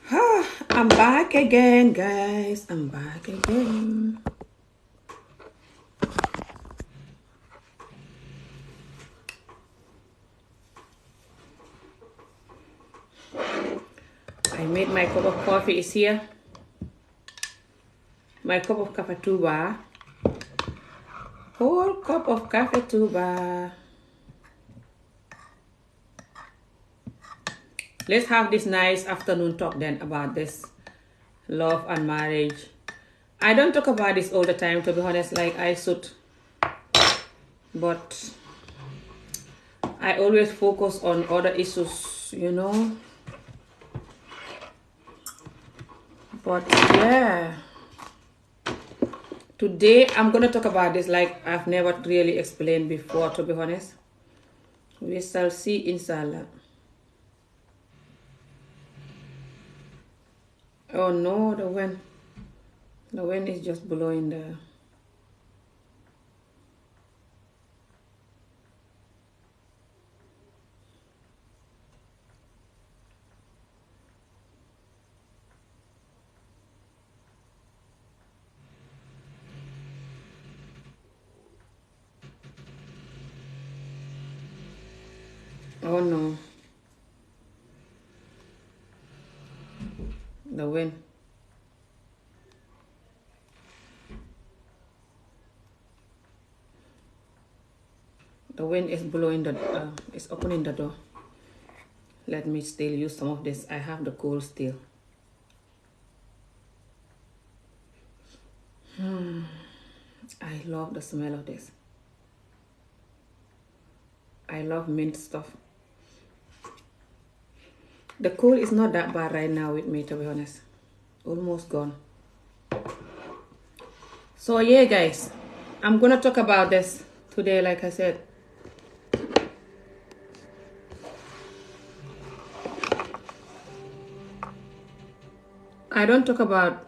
I'm back again, guys. I'm back again. I made my cup of coffee is here. My cup of cafetuba. Whole cup of cafetuba. Let's have this nice afternoon talk then about this love and marriage. I don't talk about this all the time, to be honest, like I should. But I always focus on other issues, you know. But yeah. Today I'm gonna talk about this like I've never really explained before, to be honest. We shall see, inshallah. Oh no, the wind is just blowing there. Oh no, the wind. The wind is blowing it's opening the door. Let me still use some of this. I have the coal still. I love the smell of this. I love mint stuff. The coal is not that bad right now with me, to be honest. Almost gone. So yeah, guys, I'm gonna talk about this today, like I said. I don't talk about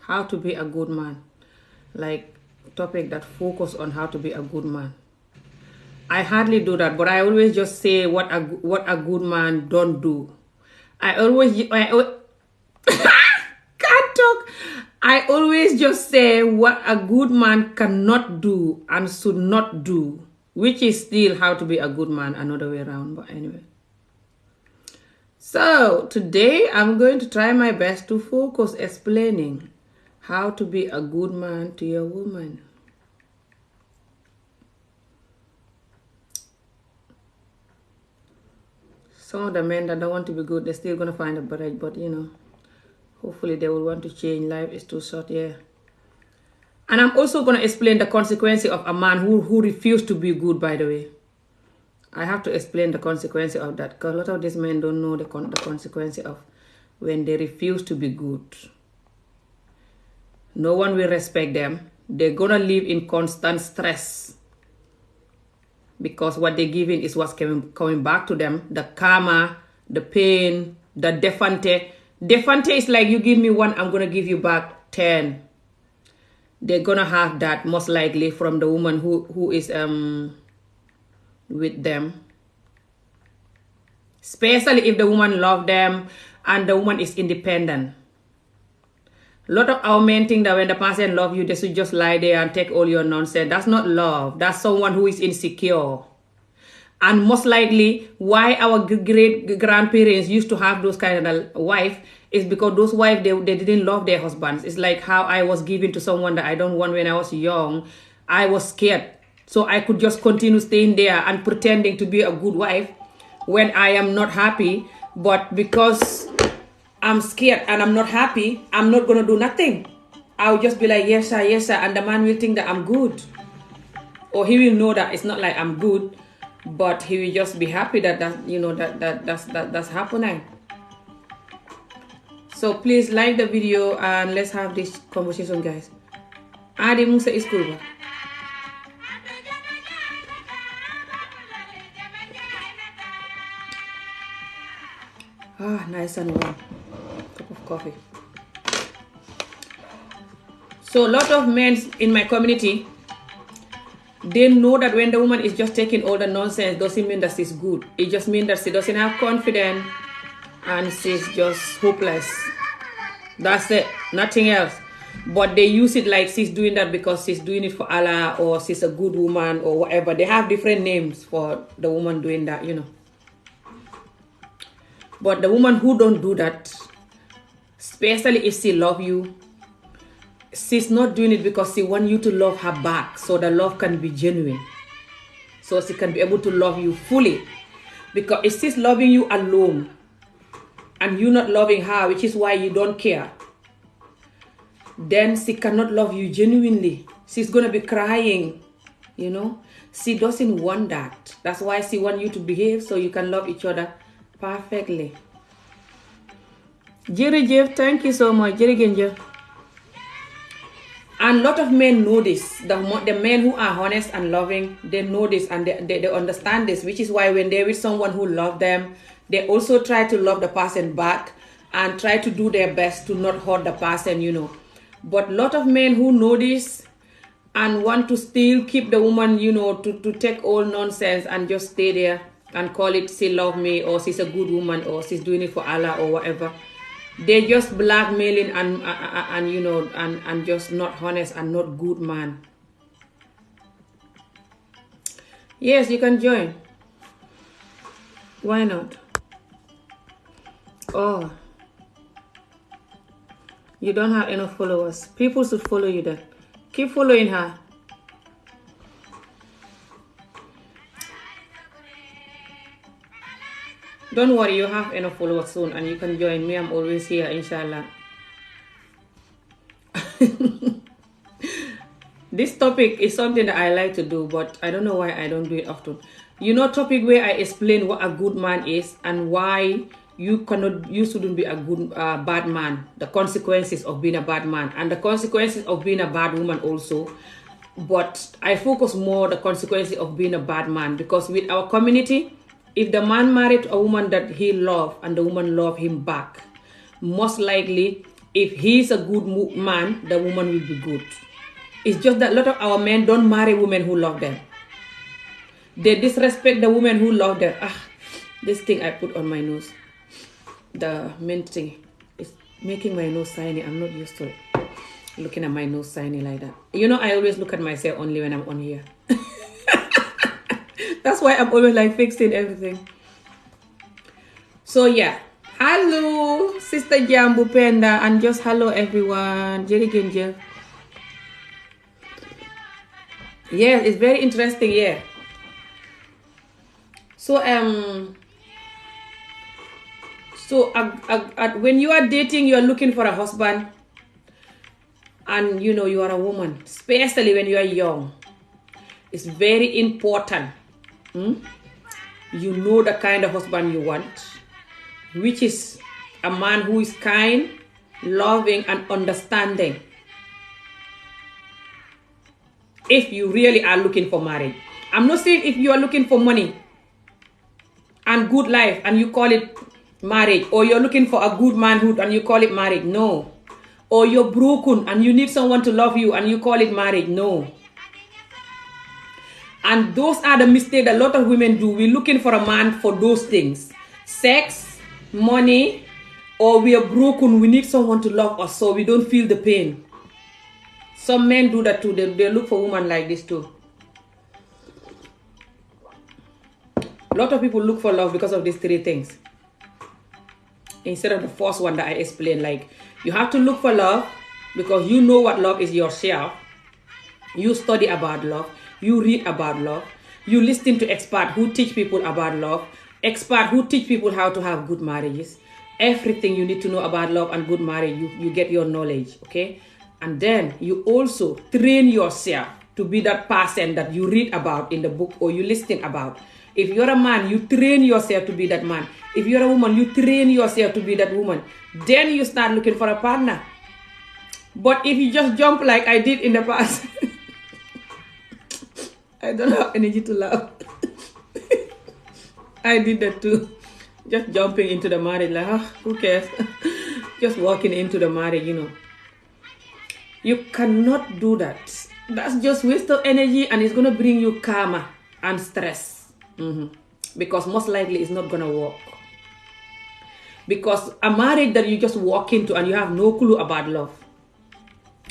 how to be a good man, like topic that focus on how to be a good man. I hardly do that, but I always just say what a good man don't do. I can't talk. I always just say what a good man cannot do and should not do, which is still how to be a good man, another way around, but anyway. So today I'm going to try my best to focus explaining how to be a good man to your woman. Some of the men that don't want to be good, they're still going to find a break, but you know, hopefully they will want to change. Life is too short, yeah. And I'm also going to explain the consequences of a man who refused to be good, by the way. I have to explain the consequences of that, because a lot of these men don't know the consequences of when they refuse to be good. No one will respect them. They're going to live in constant stress, because what they're giving is what's coming back to them. The karma, the pain, the defante. Defante is like, you give me 1, I'm going to give you back 10. They're going to have that most likely from the woman who is with them. Especially if the woman loves them and the woman is independent. A lot of our men think that when the person loves you, they should just lie there and take all your nonsense. That's not love. That's someone who is insecure. And most likely, why our great-grandparents used to have those kind of wife is because those wives, they didn't love their husbands. It's like how I was given to someone that I don't want when I was young. I was scared. So I could just continue staying there and pretending to be a good wife when I am not happy. But because I'm scared and I'm not happy, I'm not going to do nothing. I'll just be like, yes, sir, yes, sir. And the man will think that I'm good. Or he will know that it's not like I'm good, but he will just be happy that's happening. So please like the video and let's have this conversation, guys. Adi mung sa school ba? Nice and warm. Cup of coffee. So a lot of men in my community, they know that when the woman is just taking all the nonsense, doesn't mean that she's good. It just means that she doesn't have confidence and she's just hopeless. That's it, nothing else. But they use it like she's doing that because she's doing it for Allah, or she's a good woman, or whatever. They have different names for the woman doing that, But the woman who don't do that, especially if she love you, she's not doing it because she want you to love her back, so the love can be genuine, so she can be able to love you fully. Because if she's loving you alone and you not loving her, which is why you don't care, then she cannot love you genuinely. She's gonna be crying, She doesn't want that. That's why she want you to behave so you can love each other perfectly. Jërëjëf, thank you so much. Jërëjëf. And a lot of men know this. The men who are honest and loving, they know this and they understand this, which is why when they're with someone who loves them, they also try to love the person back and try to do their best to not hurt the person, But a lot of men who know this and want to still keep the woman, to take all nonsense and just stay there and call it she love me, or she's a good woman, or she's doing it for Allah, or whatever. They're just blackmailing and just not honest and not good man. Yes, you can join. Why not? Oh, you don't have enough followers. People should follow you then. Keep following her. Don't worry, you have enough followers soon and you can join me. I'm always here, inshallah. This topic is something that I like to do, but I don't know why I don't do it often. Topic where I explain what a good man is and why you shouldn't be a good bad man. The consequences of being a bad man and the consequences of being a bad woman also. But I focus more the consequences of being a bad man, because with our community, if the man married a woman that he loved and the woman loved him back, most likely, if he's a good man, the woman will be good. It's just that a lot of our men don't marry women who love them. They disrespect the women who love them. This thing I put on my nose, the mint thing, is making my nose shiny. I'm not used to it. Looking at my nose shiny like that. I always look at myself only when I'm on here. That's why I'm always like fixing everything. So yeah. Hello, Sister Jambu Penda, and just hello everyone. Jerry Ginger. Yeah, it's very interesting, yeah. So when you are dating, you are looking for a husband, and you are a woman, especially when you are young. It's very important. You know the kind of husband you want, which is a man who is kind, loving, and understanding. If you really are looking for marriage. I'm not saying if you are looking for money and good life and you call it marriage, or you're looking for a good manhood and you call it marriage. No. Or you're broken and you need someone to love you and you call it marriage. No. And those are the mistakes that a lot of women do. We're looking for a man for those things. Sex, money, or we are broken. We need someone to love us so we don't feel the pain. Some men do that too. They look for women like this too. A lot of people look for love because of these three things. Instead of the first one that I explained, like you have to look for love because you know what love is yourself. You study about love. You read about love. You listen to experts who teach people about love. Experts who teach people how to have good marriages. Everything you need to know about love and good marriage, you get your knowledge, okay? And then you also train yourself to be that person that you read about in the book or you listen about. If you're a man, you train yourself to be that man. If you're a woman, you train yourself to be that woman. Then you start looking for a partner. But if you just jump like I did in the past, I don't have energy to laugh. I did that too. Just jumping into the marriage, like, who cares? Just walking into the marriage, You cannot do that. That's just waste of energy, and it's going to bring you karma and stress. Because most likely it's not going to work. Because a marriage that you just walk into and you have no clue about love,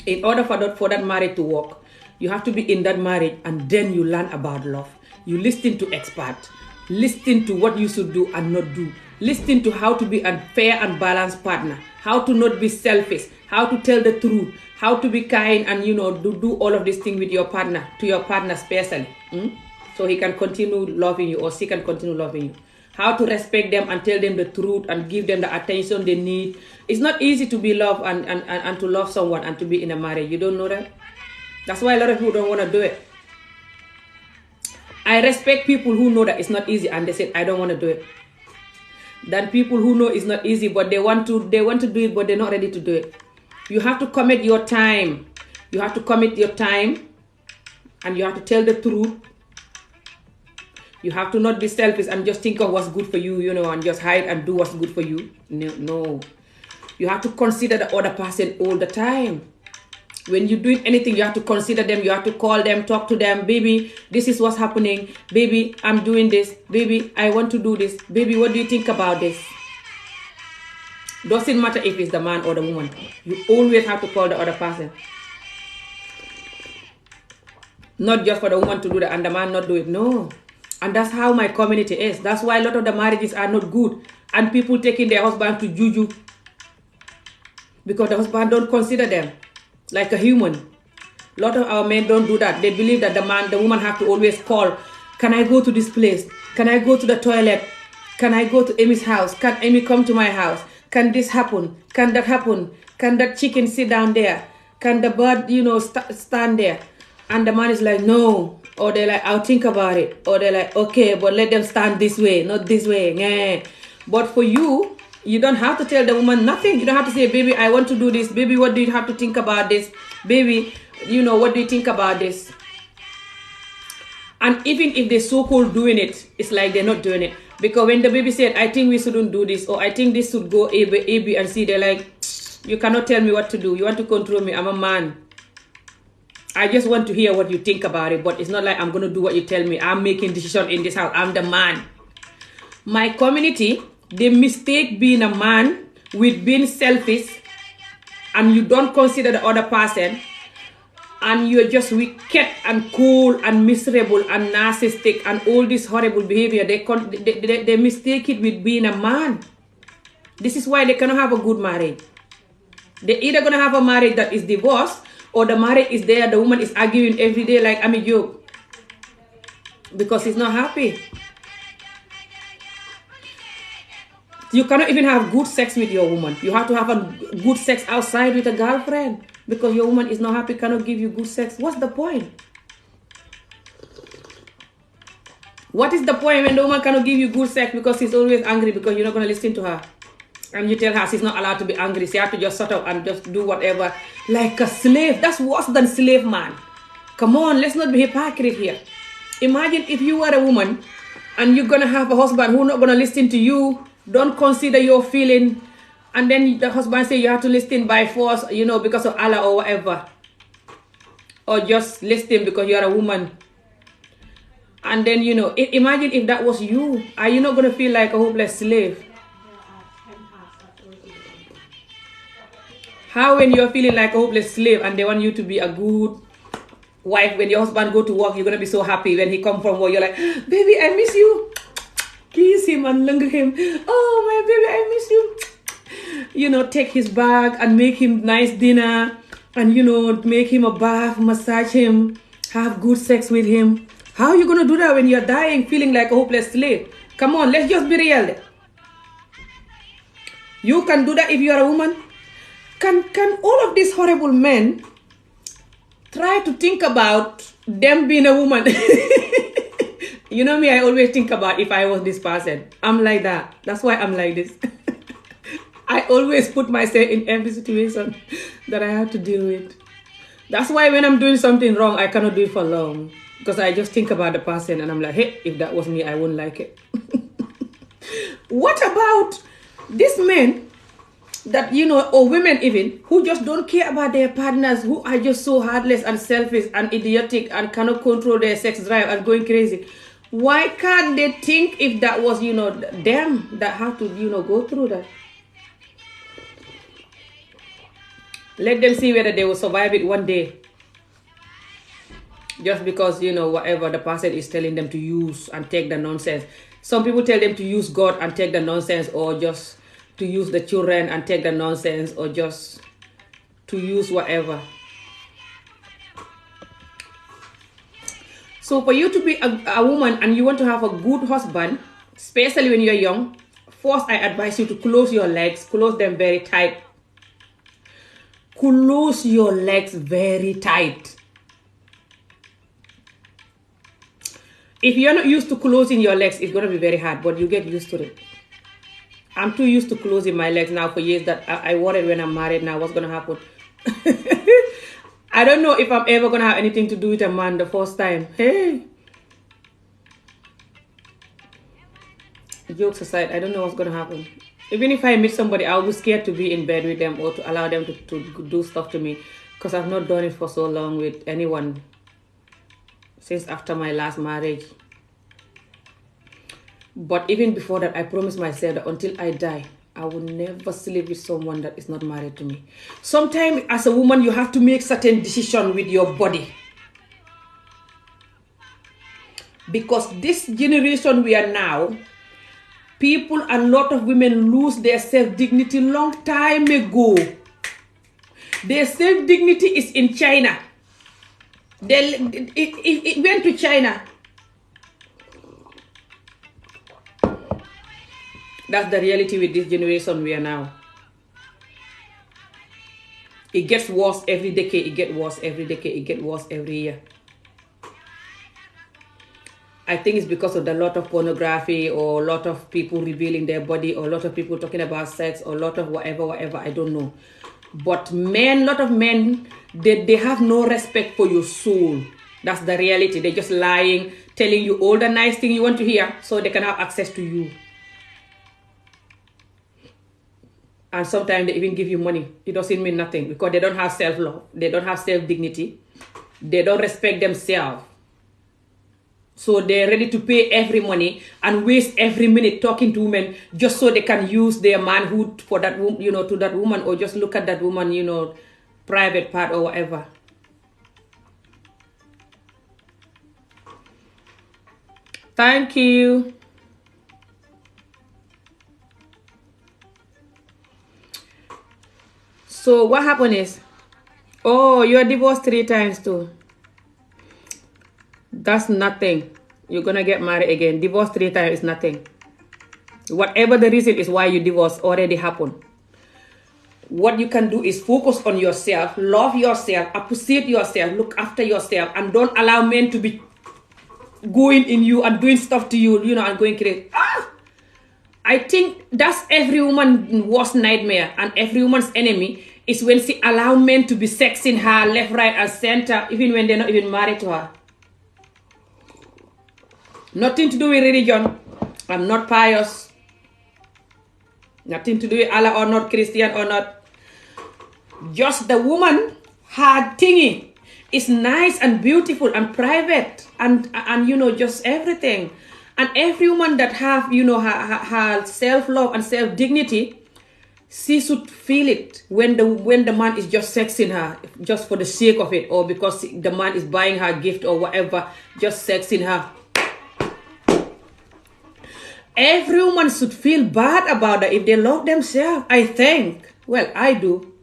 in order for that marriage to work, you have to be in that marriage and then you learn about love. You listen to experts, listen to what you should do and not do, listen to how to be a fair and balanced partner, how to not be selfish, how to tell the truth, how to be kind, and do all of these things with your partner, to your partner especially, so he can continue loving you or she can continue loving you. How to respect them and tell them the truth and give them the attention they need. It's not easy to be loved and to love someone and to be in a marriage. You don't know that? That's why a lot of people don't want to do it. I respect people who know that it's not easy and they say, I don't want to do it. Than people who know it's not easy but they want to do it but they're not ready to do it. You have to commit your time. You have to commit your time and you have to tell the truth. You have to not be selfish and just think of what's good for you, and just hide and do what's good for you. No. You have to consider the other person all the time. When you're doing anything, you have to consider them. You have to call them, talk to them. Baby, this is what's happening. Baby, I'm doing this. Baby, I want to do this. Baby, what do you think about this? Doesn't matter if it's the man or the woman. You always have to call the other person. Not just for the woman to do that and the man not do it. No. And that's how my community is. That's why a lot of the marriages are not good. And people taking their husband to juju. Because the husband don't consider them like a human. A lot of our men don't do that. They believe that the woman have to always call. Can I go to this place? Can I go to the toilet? Can I go to Amy's house? Can Amy come to my house? Can this happen? Can that happen? Can that chicken sit down there? Can the bird, stand there? And the man is like, no. Or they're like, I'll think about it. Or they're like, okay, but let them stand this way, not this way. Yeah. But for you, you don't have to tell the woman nothing. You don't have to say, baby, I want to do this. Baby, what do you have to think about this? Baby, what do you think about this? And even if they're so-called doing it, it's like they're not doing it. Because when the baby said, I think we shouldn't do this, or I think this should go A, B, and C, they're like, you cannot tell me what to do. You want to control me. I'm a man. I just want to hear what you think about it, but it's not like I'm going to do what you tell me. I'm making decisions in this house. I'm the man. My community, they mistake being a man with being selfish, and you don't consider the other person, and you're just wicked and cold and miserable and narcissistic and all this horrible behavior. They mistake it with being a man. This is why they cannot have a good marriage. They're either going to have a marriage that is divorced, or the marriage is there, the woman is arguing every day like I'm a joke. Because he's not happy. You cannot even have good sex with your woman. You have to have a good sex outside with a girlfriend. Because your woman is not happy, cannot give you good sex. What's the point? What is the point when the woman cannot give you good sex because she's always angry because you're not going to listen to her? And you tell her she's not allowed to be angry. She has to just shut up and just do whatever. Like a slave. That's worse than slave, man. Come on, let's not be hypocrite here. Imagine if you were a woman and you're going to have a husband who's not going to listen to you, don't consider your feeling, and then the husband say you have to listen by force, because of Allah or whatever. Or just listen because you're a woman. And then, imagine if that was you. Are you not going to feel like a hopeless slave? How when you're feeling like a hopeless slave and they want you to be a good wife, when your husband go to work, you're going to be so happy. When he come from work, you're like, baby, I miss you. Kiss him and look at him. Oh, my baby, I miss you. Take his bag and make him nice dinner. And, make him a bath, massage him, have good sex with him. How are you going to do that when you're dying, feeling like a hopeless slave? Come on, let's just be real. You can do that if you are a woman. Can all of these horrible men try to think about them being a woman? You know me, I always think about if I was this person. I'm like that. That's why I'm like this. I always put myself in every situation that I have to deal with. That's why when I'm doing something wrong, I cannot do it for long. Because I just think about the person and I'm like, hey, if that was me, I wouldn't like it. What about these men? that, or women even, who just don't care about their partners, who are just so heartless and selfish and idiotic and cannot control their sex drive and going crazy. Why can't they think if that was, them that have to, go through that? Let them see whether they will survive it one day. Just because, whatever the person is telling them to use and take the nonsense. Some people tell them to use God and take the nonsense, or just to use the children and take the nonsense, or just to use whatever. So for you to be a woman and you want to have a good husband, especially when you're young, first I advise you to close your legs, close them very tight. Close your legs very tight. If you're not used to closing your legs, it's going to be very hard, but you get used to it. I'm too used to closing my legs now for years that I worried when I'm married now what's going to happen. I don't know if I'm ever going to have anything to do with a man the first time. Hey. Jokes aside, I don't know what's going to happen. Even if I meet somebody, I'll be scared to be in bed with them or to allow them to do stuff to me, because I've not done it for so long with anyone since after my last marriage. But even before that, I promised myself that until I die, I will never sleep with someone that is not married to me. Sometimes as a woman, you have to make certain decisions with your body. Because this generation we are now, people, a lot of women lose their self-dignity long time ago. Their self-dignity is in China. It went to China. That's the reality with this generation we are now. It gets worse every decade. It gets worse every decade. It gets worse every year. I think it's because of a lot of pornography, or a lot of people revealing their body, or a lot of people talking about sex, or a lot of whatever, I don't know. But men, a lot of men, they have no respect for your soul. That's the reality. They're just lying, telling you all the nice things you want to hear so they can have access to you. And sometimes they even give you money. It doesn't mean nothing because they don't have self-love. They don't have self-dignity. They don't respect themselves. So they're ready to pay every money and waste every minute talking to women just so they can use their manhood for that, to that woman, or just look at that woman, private part or whatever. Thank you. So what happened is, oh, you're divorced 3 times too. That's nothing. You're gonna get married again. Divorce 3 times is nothing. Whatever the reason is why you divorced already happened. What you can do is focus on yourself, love yourself, appreciate yourself, look after yourself, and don't allow men to be going in you and doing stuff to you, and going crazy. I think that's every woman's worst nightmare, and every woman's enemy is when she allow men to be sexing her left, right, and center, even when they're not even married to her. Nothing to do with religion. I'm not pious. Nothing to do with Allah or not, Christian or not. Just the woman, her thingy is nice and beautiful and private and just everything. And every woman that have, her self-love and self-dignity, she should feel it when the man is just sexing her just for the sake of it, or because the man is buying her gift or whatever, just sexing her. Every woman should feel bad about that if they love themselves, I think. Well, I do.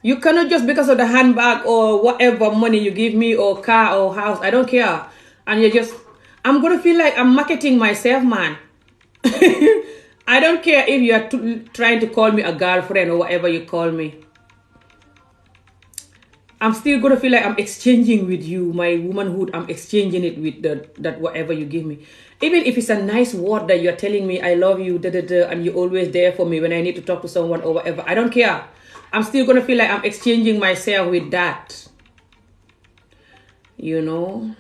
You cannot just because of the handbag or whatever money you give me or car or house, I don't care. And I'm going to feel like I'm marketing myself, man. I don't care if you are trying to call me a girlfriend or whatever you call me. I'm still going to feel like I'm exchanging with you, my womanhood. I'm exchanging it with that whatever you give me. Even if it's a nice word that you're telling me, I love you, and you're always there for me when I need to talk to someone or whatever. I don't care. I'm still going to feel like I'm exchanging myself with that. And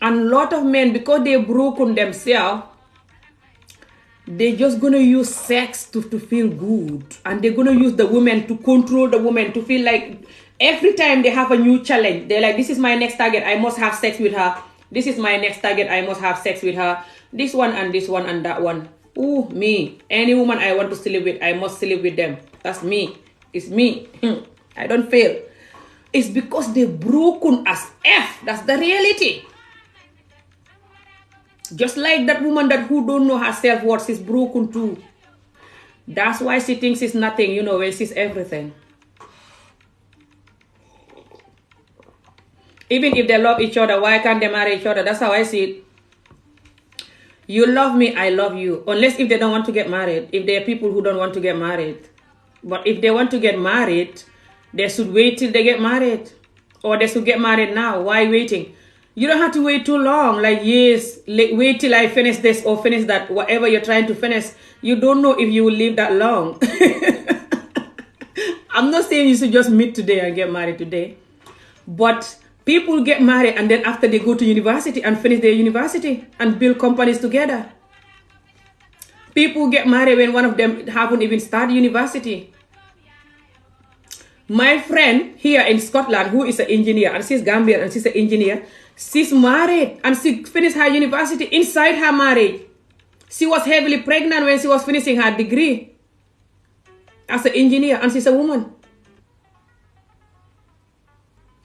a lot of men, because they've broken themselves, they're just gonna use sex to feel good, and they're gonna use the women to control the women to feel like every time they have a new challenge, they're like, this is my next target, I must have sex with her. This is my next target, I must have sex with her. This one and that one. Ooh, me. Any woman I want to sleep with, I must sleep with them. That's me. It's me. I don't fail. It's because they're broken as F. That's the reality. Just like that woman who don't know her self-worth is broken too. That's why she thinks she's nothing, when she's everything. Even if they love each other, why can't they marry each other? That's how I see it. You love me, I love you. Unless if they don't want to get married. If there are people who don't want to get married. But if they want to get married, they should wait till they get married. Or they should get married now. Why waiting? You don't have to wait too long. Like, yes, wait till I finish this or finish that. Whatever you're trying to finish. You don't know if you will live that long. I'm not saying you should just meet today and get married today. But people get married and then after they go to university and finish their university and build companies together. People get married when one of them haven't even started university. My friend here in Scotland, who is an engineer, and she's Gambian and she's an engineer, she's married and she finished her university inside her marriage. She was heavily pregnant when she was finishing her degree as an engineer, and she's a woman.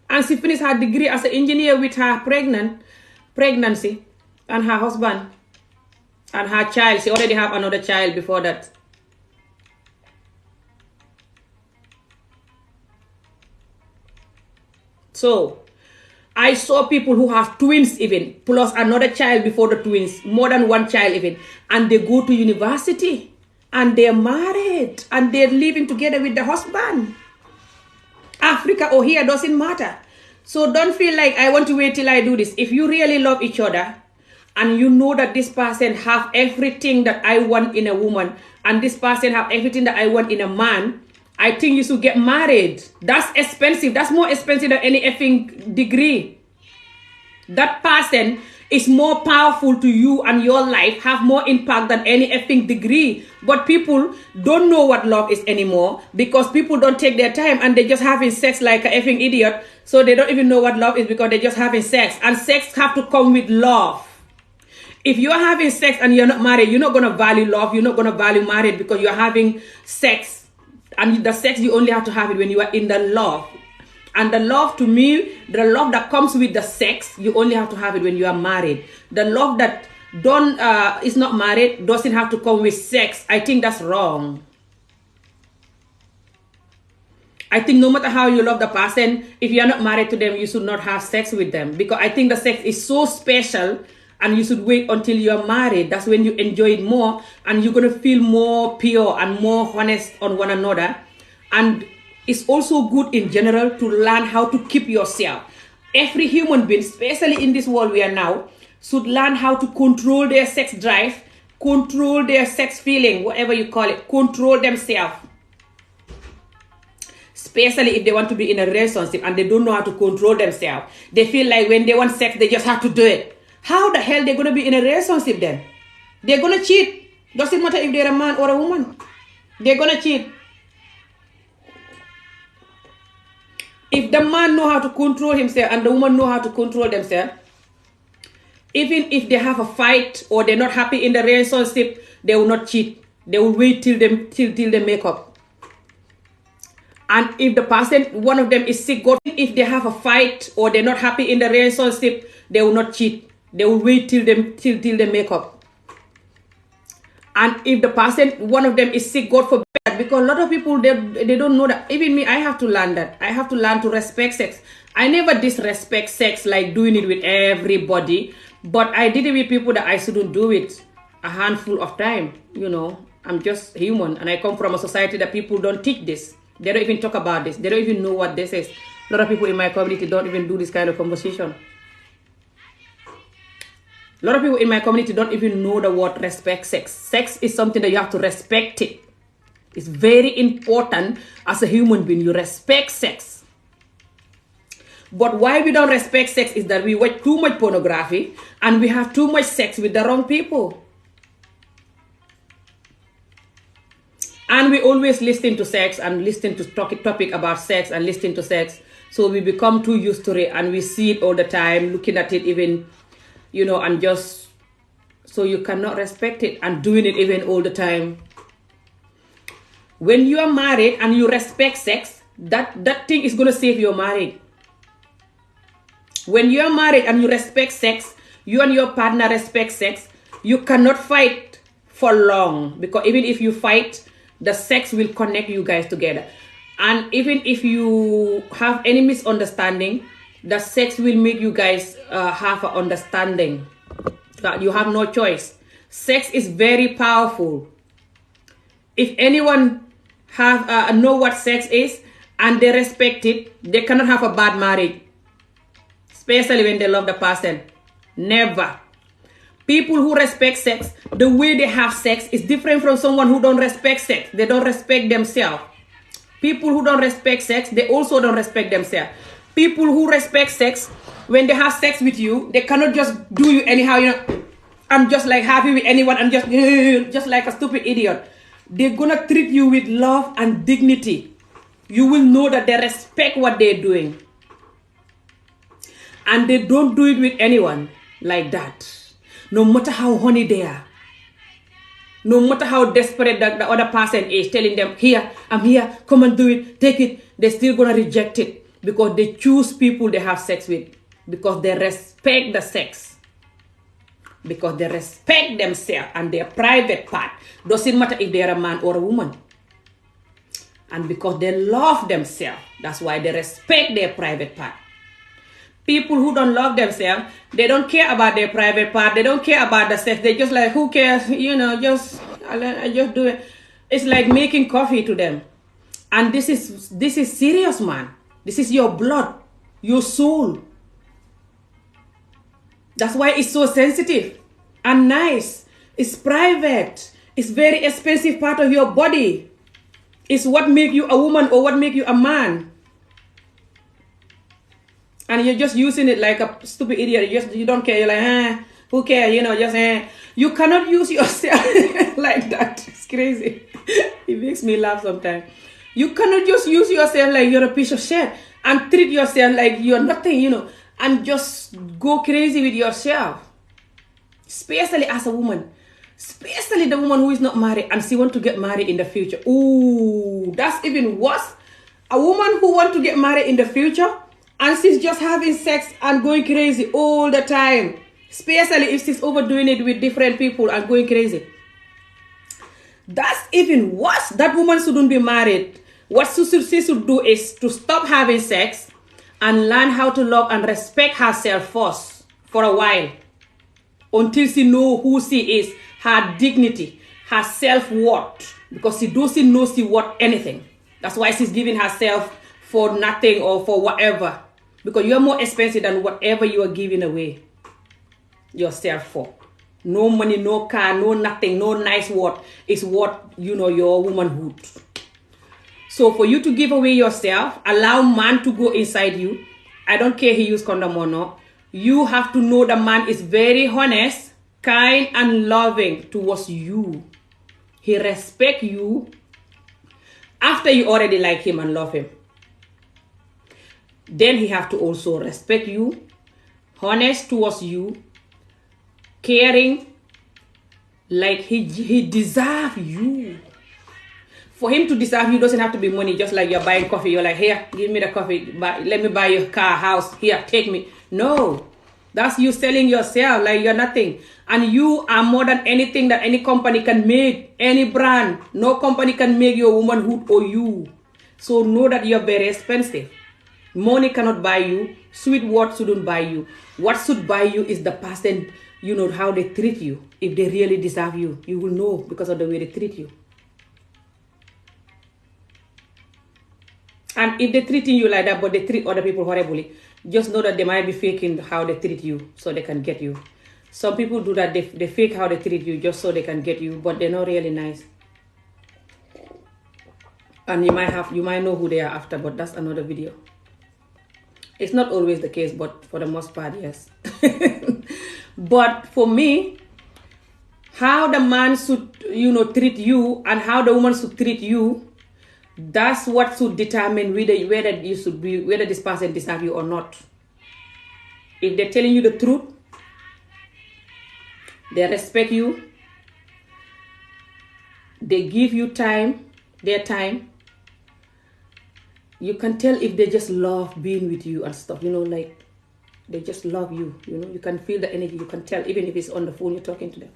And she finished her degree as an engineer with her pregnancy and her husband and her child. She already have another child before that. So, I saw people who have twins even, plus another child before the twins, more than one child even, and they go to university, and they're married, and they're living together with the husband. Africa or here doesn't matter. So don't feel like I want to wait till I do this. If you really love each other, and you know that this person have everything that I want in a woman, and this person have everything that I want in a man, I think you should get married. That's expensive. That's more expensive than any effing degree. That person is more powerful to you and your life, have more impact than any effing degree. But people don't know what love is anymore because people don't take their time and they're just having sex like an effing idiot. So they don't even know what love is because they're just having sex. And sex have to come with love. If you're having sex and you're not married, you're not going to value love. You're not going to value marriage because you're having sex. And the sex, you only have to have it when you are in the love. And the love, to me, the love that comes with the sex, you only have to have it when you are married. The love that is not married doesn't have to come with sex. I think that's wrong. I think no matter how you love the person, if you are not married to them, you should not have sex with them. Because I think the sex is so special and you should wait until you are married. That's when you enjoy it more and you're going to feel more pure and more honest on one another. And it's also good in general to learn how to keep yourself. Every human being, especially in this world we are now, should learn how to control their sex drive, control their sex feeling, whatever you call it, control themselves. Especially if they want to be in a relationship and they don't know how to control themselves. They feel like when they want sex, they just have to do it. How the hell they're going to be in a relationship then? They're going to cheat. Doesn't matter if they're a man or a woman. They're going to cheat. If the man know how to control himself and the woman know how to control themselves, even if they have a fight or they're not happy in the relationship, they will not cheat. They will wait till they make up. And if the person, one of them is sick, God, if they have a fight or they're not happy in the relationship, they will not cheat. They will wait till they make up. And if the person, one of them is sick, God forbid, because a lot of people, they don't know that. Even me, I have to learn that. I have to learn to respect sex. I never disrespect sex like doing it with everybody. But I did it with people that I shouldn't do it a handful of time. I'm just human. And I come from a society that people don't teach this. They don't even talk about this. They don't even know what this is. A lot of people in my community don't even do this kind of conversation. A lot of people in my community don't even know the word respect sex. Sex is something that you have to respect it. It's very important as a human being. You respect sex. But why we don't respect sex is that we watch too much pornography and we have too much sex with the wrong people. And we always listen to sex and listen to topic about sex and listen to sex. So we become too used to it and we see it all the time, looking at it even, and just, so you cannot respect it and doing it even all the time. When you are married and you respect sex, that thing is going to save your marriage. When you are married and you respect sex, you and your partner respect sex, you cannot fight for long, because even if you fight, the sex will connect you guys together. And even if you have any misunderstanding, the sex will make you guys have an understanding that you have no choice. Sex is very powerful. If anyone have know what sex is and they respect it, they cannot have a bad marriage, especially when they love the person. Never. People who respect sex, the way they have sex is different from someone who don't respect sex. They don't respect themselves. People who don't respect sex, they also don't respect themselves. People who respect sex, when they have sex with you, they cannot just do you anyhow, I'm just like happy with anyone and just like a stupid idiot. They're gonna treat you with love and dignity. You will know that they respect what they're doing. And they don't do it with anyone like that. No matter how horny they are. No matter how desperate the other person is, telling them, here, I'm here, come and do it, take it. They're still gonna reject it because they choose people they have sex with. Because they respect the sex. Because they respect themselves and their private part. Doesn't matter if they're a man or a woman. And because they love themselves, that's why they respect their private part. People who don't love themselves, they don't care about their private part. They don't care about the sex. They just like, who cares? I just do it. It's like making coffee to them. And this is serious, man. This is your blood, your soul. That's why it's so sensitive and nice. It's private. It's very expensive part of your body. It's what make you a woman or what make you a man. And you're just using it like a stupid idiot. You don't care. You're like, who cares? You cannot use yourself like that. It's crazy. It makes me laugh sometimes. You cannot just use yourself like you're a piece of shit and treat yourself like you're nothing, and just go crazy with yourself. Especially as a woman. Especially the woman who is not married and she want to get married in the future. Ooh, that's even worse. A woman who want to get married in the future and she's just having sex and going crazy all the time. Especially if she's overdoing it with different people and going crazy. That's even worse. That woman shouldn't be married. What she should do is to stop having sex and learn how to love and respect herself first for a while. Until she knows who she is, her dignity, her self-worth. Because she doesn't know she worth anything. That's why she's giving herself for nothing or for whatever. Because you're more expensive than whatever you are giving away yourself for. No money, no car, no nothing, no nice word. It's what, your womanhood. So for you to give away yourself, allow man to go inside you. I don't care he use condom or not. You have to know the man is very honest, kind, and loving towards you. He respect you after you already like him and love him. Then he have to also respect you, honest towards you, caring, like he deserve you. For him to deserve you doesn't have to be money, just like you're buying coffee. You're like, here, give me the coffee. Let me buy your car, house. Here, take me. No. That's you selling yourself like you're nothing. And you are more than anything that any company can make. Any brand. No company can make your womanhood or you. So know that you're very expensive. Money cannot buy you. Sweet words shouldn't buy you. What should buy you is the person, how they treat you. If they really deserve you, you will know because of the way they treat you. And if they're treating you like that, but they treat other people horribly, just know that they might be faking how they treat you so they can get you. Some people do that. They fake how they treat you just so they can get you, but they're not really nice. And you might know who they are after, but that's another video. It's not always the case, but for the most part, yes. But for me, how the man should, treat you and how the woman should treat you, that's what should determine whether this person deserves you or not. If they're telling you the truth, they respect you, they give you their time, you can tell if they just love being with you and stuff, like they just love you, you can feel the energy, you can tell even if it's on the phone you're talking to them,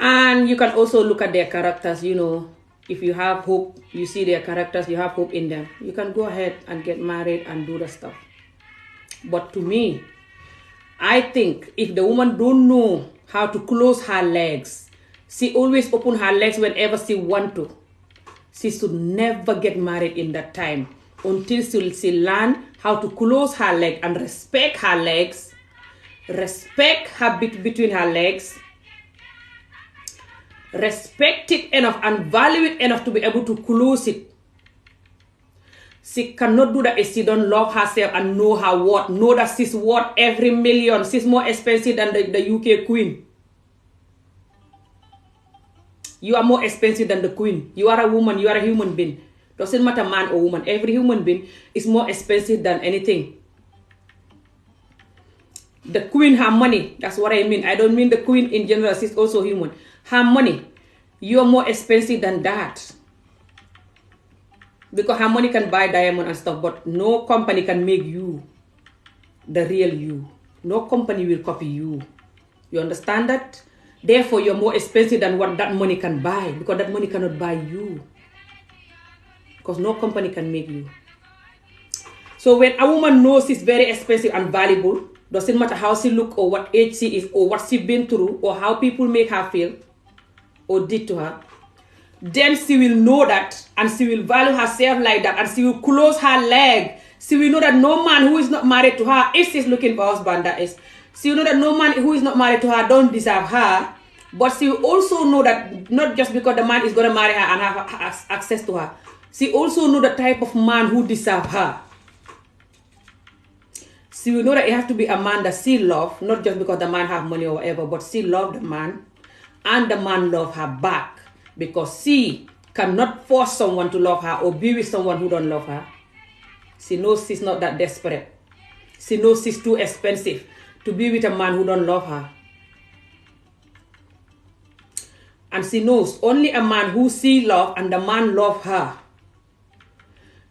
And you can also look at their characters, if you have hope, you see their characters, you have hope in them, you can go ahead and get married and do the stuff. But to me, I think if the woman don't know how to close her legs, she always open her legs whenever she want to, she should never get married in that time until she learn how to close her leg and respect her legs, respect her bit between her legs, respect it enough and value it enough to be able to close it. She cannot do that if she don't love herself and know her worth. Know that she's worth every million. She's more expensive than the UK Queen. You are more expensive than the Queen. You are a woman. You are a human being. Doesn't matter man or woman. Every human being is more expensive than anything. The Queen, her money. That's what I mean. I don't mean the Queen in general. She's also human. Her money. You are more expensive than that. Because her money can buy diamond and stuff, but no company can make you the real you. No company will copy you. You understand that? Therefore, you're more expensive than what that money can buy, because that money cannot buy you. Because no company can make you. So when a woman knows she's very expensive and valuable, doesn't matter how she look or what age she is or what she's been through or how people make her feel or did to her, then she will know that and she will value herself like that and she will close her leg. She will know that no man who is not married to her, if she's looking for a husband, that is, she will know that no man who is not married to her don't deserve her. But she will also know that not just because the man is going to marry her and have access to her, she also know the type of man who deserves her. She will know that it has to be a man that she loves, not just because the man have money or whatever, but she loves the man and the man love her back. Because she cannot force someone to love her or be with someone who don't love her. She knows she's not that desperate. She knows she's too expensive to be with a man who don't love her. And she knows only a man who she love and the man love her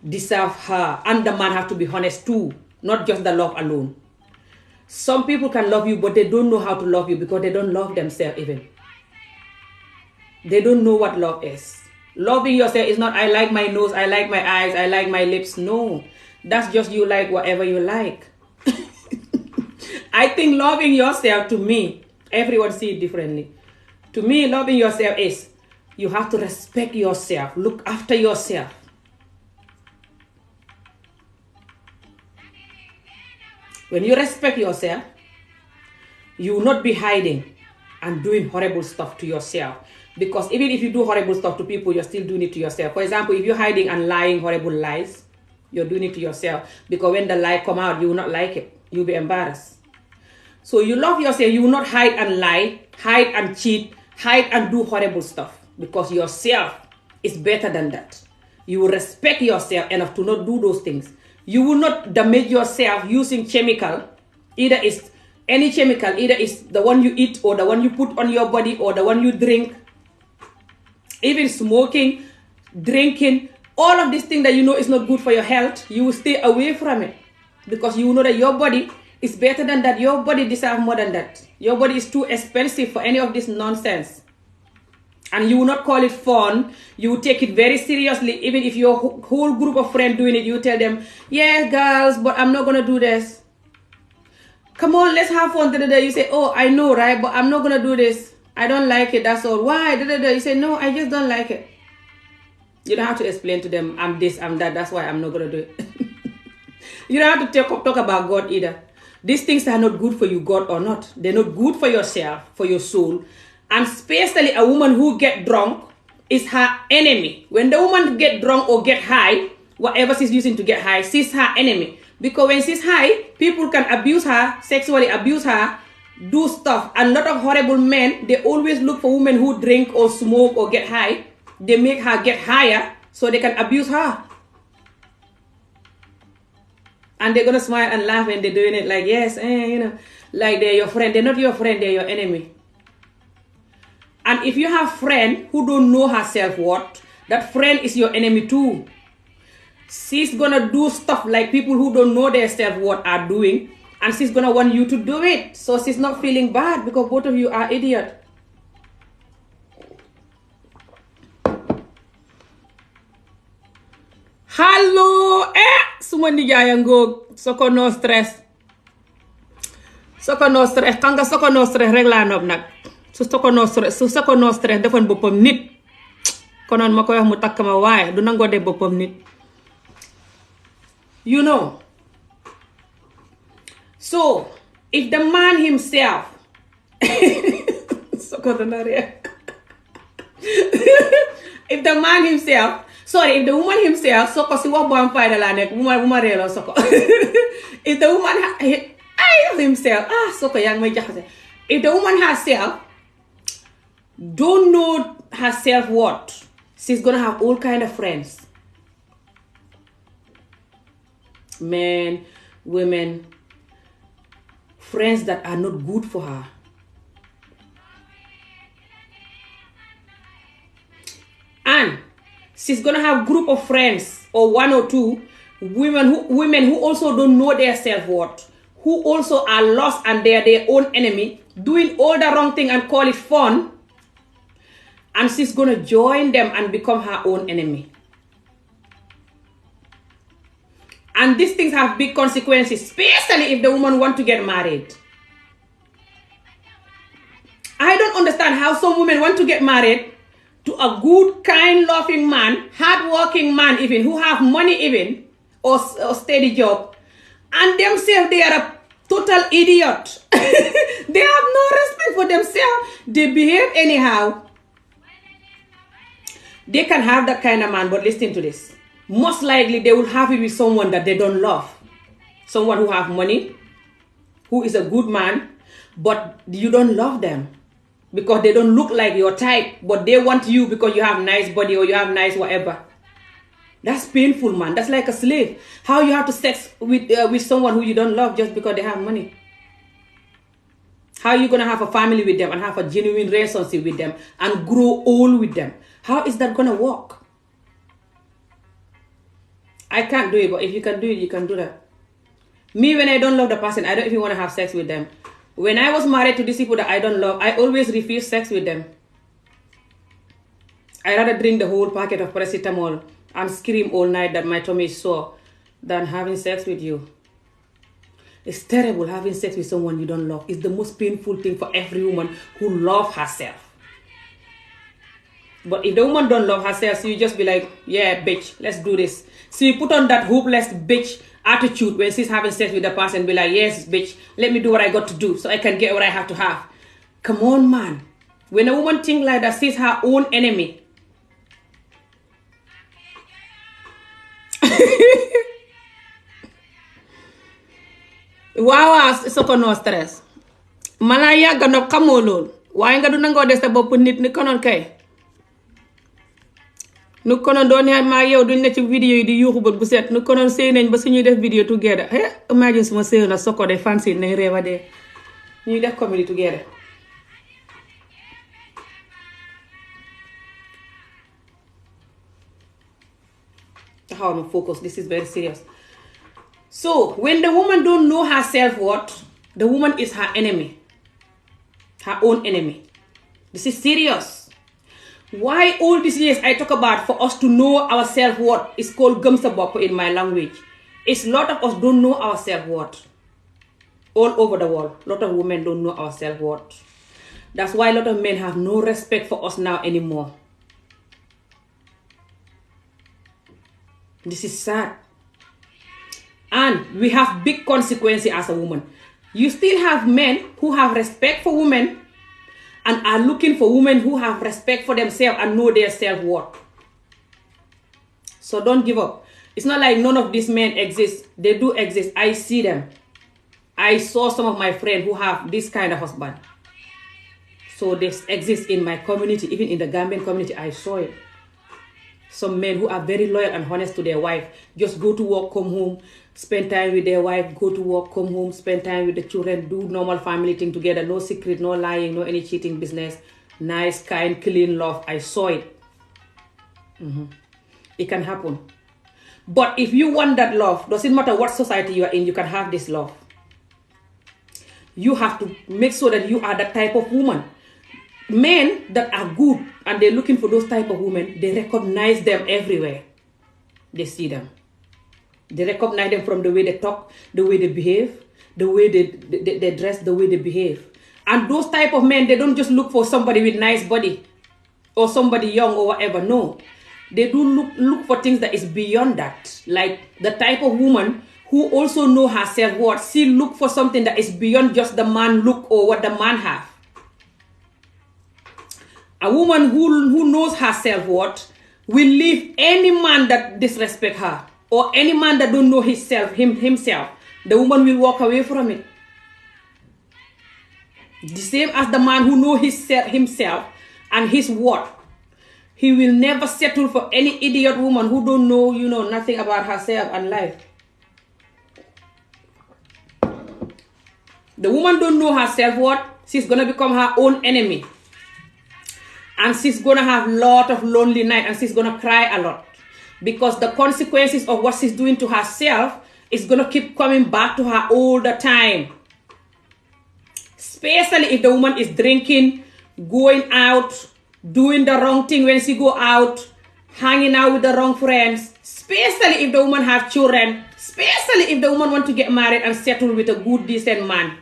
deserve her. And the man have to be honest too, not just the love alone. Some people can love you, but they don't know how to love you because they don't love themselves even. They don't know what love is. Loving yourself is not, I like my nose, I like my eyes, I like my lips. No, that's just you like whatever you like. I think loving yourself, to me, everyone see it differently. To me, loving yourself is, you have to respect yourself, look after yourself. When you respect yourself, you will not be hiding and doing horrible stuff to yourself. Because even if you do horrible stuff to people, you're still doing it to yourself. For example, if you're hiding and lying horrible lies, you're doing it to yourself. Because when the lie come out, you will not like it. You'll be embarrassed. So you love yourself. You will not hide and lie, hide and cheat, hide and do horrible stuff. Because yourself is better than that. You will respect yourself enough to not do those things. You will not damage yourself using chemical. Either it's any chemical, either it's the one you eat or the one you put on your body or the one you drink. Even smoking, drinking, all of these things that you know is not good for your health, you will stay away from it. Because you know that your body is better than that. Your body deserves more than that. Your body is too expensive for any of this nonsense. And you will not call it fun. You will take it very seriously. Even if your whole group of friends doing it, you tell them, yeah, girls, but I'm not going to do this. Come on, let's have fun. You say, oh, I know, right? But I'm not going to do this. I don't like it, that's all. Why? You say, no, I just don't like it. You don't have to explain to them, I'm this, I'm that, that's why I'm not going to do it. You don't have to talk about God either. These things are not good for you, God or not. They're not good for yourself, for your soul. And especially a woman who get drunk is her enemy. When the woman get drunk or get high, whatever she's using to get high, she's her enemy. Because when she's high, people can abuse her, sexually abuse her, do stuff. And a lot of horrible men, they always look for women who drink or smoke or get high. They make her get higher so they can abuse her. And they're gonna smile and laugh when they're doing it, like, yes, like they're your friend. They're not your friend, they're your enemy. And if you have a friend who don't know her self-worth, that friend is your enemy too. She's gonna do stuff like people who don't know their self-worth are doing, and she's gonna want you to do it. So she's not feeling bad because both of you are idiots. Hello, suma nijaaya ngoog soko no stress kanga soko no stress rek laa nopp nag su soko no stress defoon boppam nit konoon ma koy wax mu takk ma, waaye du nangoo def boppam nit. You know, so if the man himself soko dana rek if the woman himself, soko si wax bu am fayda laa nekk bu ma reeloo soko if the woman himself, soko yaa ngi may jaxase. If the woman herself don't know her self-worth, she's gonna have all kind of friends. Men, women, friends that are not good for her. And she's gonna have group of friends or one or two women who also don't know their self-worth, who also are lost and they are their own enemy, doing all the wrong thing and call it fun, and she's gonna join them and become her own enemy. And these things have big consequences, especially if the woman wants to get married. I don't understand how some women want to get married to a good, kind, loving man, hard-working man even, who have money even, or steady job, and themselves, they are a total idiot. They have no respect for themselves. They behave anyhow. They can have that kind of man, but listen to this. Most likely, they will have it with someone that they don't love. Someone who have money, who is a good man, but you don't love them. Because they don't look like your type, but they want you because you have nice body or you have nice whatever. That's painful, man. That's like a slave. How you have to sex with someone who you don't love just because they have money? How are you going to have a family with them and have a genuine relationship with them and grow old with them? How is that going to work? I can't do it, but if you can do it, you can do that. Me, when I don't love the person, I don't even want to have sex with them. When I was married to these people that I don't love, I always refuse sex with them. I rather drink the whole packet of paracetamol and scream all night that my tummy is sore than having sex with you. It's terrible having sex with someone you don't love. It's the most painful thing for every woman who loves herself. But if the woman don't love herself, so you just be like, yeah, bitch, let's do this. So you put on that hopeless bitch attitude when she's having sex with the person, be like, yes, bitch, let me do what I got to do so I can get what I have to have. Come on, man. When a woman thinks like that, she's her own enemy. waaw soko no stress mala yàgga nopp xamoo lool waaye nga du nangoo des sa bopp nit ni konoon kay nu konoon doon yaa maa yow duñ ne ci vidéo yi di yuuxu bët bu set nu konoon sëy nañ ba suñuy def vidéo together imagine suma sëy na soko de fancy nañ reewa dee ñuy def comedy together. Taxaw ma focus, this is very serious. So when the woman don't know her self-worth, the woman is her enemy, her own enemy. This is serious. Why all these years I talk about for us to know our self-worth is called gëm sa bopp in my language. It's a lot of us don't know our self-worth. All over the world, a lot of women don't know our self-worth. That's why a lot of men have no respect for us now anymore. This is sad. And we have big consequences as a woman. You still have men who have respect for women and are looking for women who have respect for themselves and know their self-worth. So don't give up. It's not like none of these men exist. They do exist. I see them. I saw some of my friends who have this kind of husband. So this exists in my community, even in the Gambian community, I saw it. Some men who are very loyal and honest to their wife, just go to work, come home, spend time with their wife, go to work, come home, spend time with the children, do normal family thing together, no secret, no lying, no any cheating business, nice, kind, clean love. I saw it. It can happen. But if you want that love, doesn't matter what society you are in, you can have this love. You have to make sure that you are that type of woman. Men that are good and they're looking for those type of women, they recognize them everywhere. They see them. They recognize them from the way they talk, the way they behave, the way they dress, the way they behave. And those type of men, they don't just look for somebody with nice body or somebody young or whatever. No. They do look for things that is beyond that. Like the type of woman who also know her self-worth. She look for something that is beyond just the man look or what the man have. A woman who knows her self-worth will leave any man that disrespect her or any man that don't know himself. The woman will walk away from it. The same as the man who know himself and his worth. He will never settle for any idiot woman who don't know, nothing about herself and life. The woman don't know her self-worth. She's going to become her own enemy. And she's going to have a lot of lonely night and she's going to cry a lot. Because the consequences of what she's doing to herself is going to keep coming back to her all the time. Especially if the woman is drinking, going out, doing the wrong thing when she go out, hanging out with the wrong friends. Especially if the woman have children. Especially if the woman want to get married and settle with a good, decent man.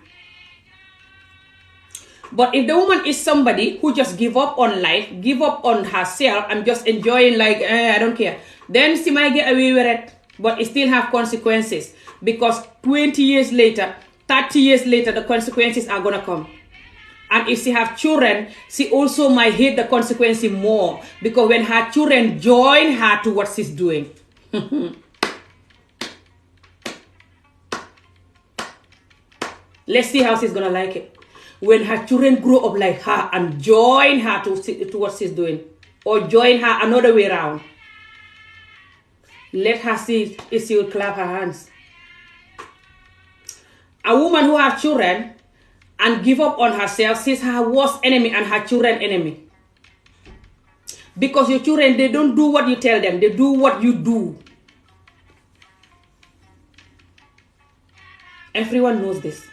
But if the woman is somebody who just give up on life, give up on herself, and just enjoying I don't care, then she might get away with it, but it still have consequences. Because 20 years later, 30 years later, the consequences are going to come. And if she have children, she also might hate the consequences more. Because when her children join her to what she's doing. Let's see how she's going to like it. When her children grow up like her and join her to what she's doing. Or join her another way around. Let her see if she will clap her hands. A woman who has children and give up on herself, she's her worst enemy and her children enemy. Because your children, they don't do what you tell them. They do what you do. Everyone knows this.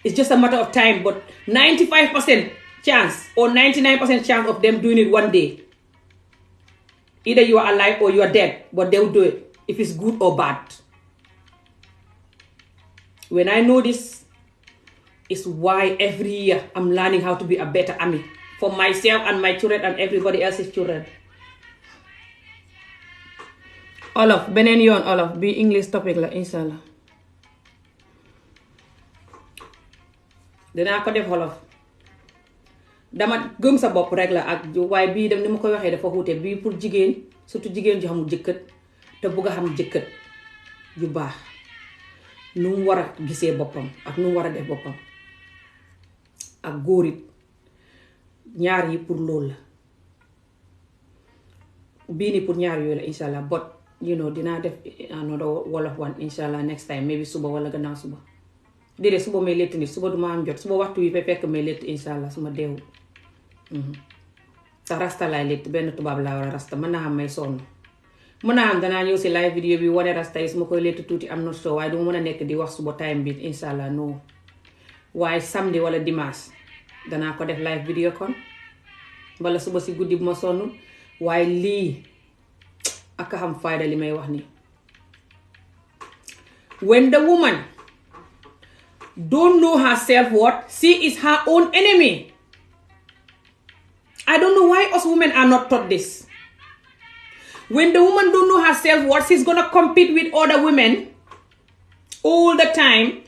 It's just a matter of time, but 95% chance or 99% chance of them doing it one day. Either you are alive or you are dead, but they will do it, if it's good or bad. When I know this, is why every year I'm learning how to be a better Ami for myself and my children and everybody else's children. Olof, beneen yoon Olof, bi English topic la, inshallah. Dinaa ko def Wolof. Dama gëm sa bopp rek la ak waaye bii dem ni ma koy waxee dafa xuute bii pour jigéen, surtout jigéen ju xamul jëkkër te bëgg a xam jëkkër ju baax nu mu war a gisee boppam ak nu mu war a def boppam ak góor it ñaar yi pour loolu la bii ni pour ñaar yooyu la inshallah but dinaa def another Wolof one inshallah next time maybe suba wala gannaaw suba déedéet suba may létt nit suba duma am jot suba waxtu wi fekk may létt inshallah suma deewul sa rasta laay létt benn tubaab laa war a rasta mën naa xam may sonn mën naa xam danaa ñëw si live vidéo bi wane rasta yi su ma koy létt tuuti am na soo waaye duma mën a nekk di wax suba time bi inshallah no waaye samedi wala dimanche danaa ko def live vidéo kon wala suba si guddi bu ma sonn waaye lii ak a xam fayda li may wax nii when the woman don't know her self-worth, she is her own enemy. I don't know why us women are not taught this. When the woman don't know her self-worth, she's going to compete with other women all the time.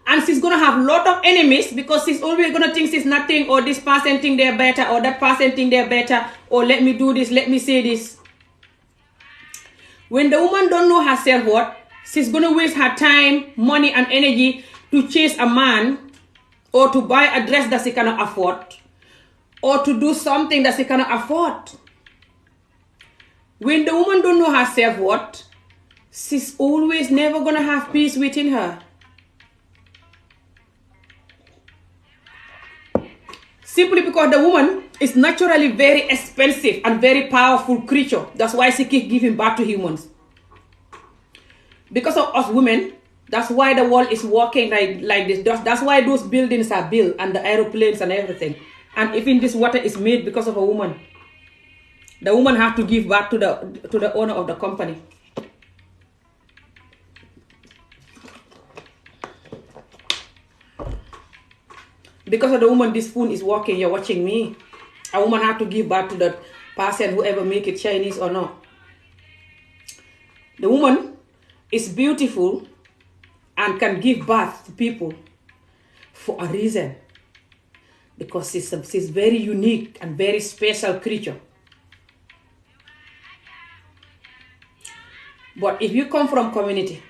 And she's going to have a lot of enemies because she's always going to think she's nothing, or this person think they're better, or that person think they're better, or let me do this, let me say this. When the woman don't know her self-worth, she's going to waste her time, money, and energy to chase a man or to buy a dress that she cannot afford or to do something that she cannot afford. When the woman don't know her self-worth, she's always never gonna have peace within her. Simply because the woman is naturally very expensive and very powerful creature. That's why she keeps giving back to humans. Because of us women, that's why the world is working like this. That's why those buildings are built and the aeroplanes and everything. And even this water is made because of a woman. The woman has to give back to the owner of the company. Because of the woman, this spoon is working. You're watching me. A woman has to give back to the person, whoever make it, Chinese or not. The woman is beautiful and can give birth to people for a reason. Because she's very unique and very special creature. But if you come from community,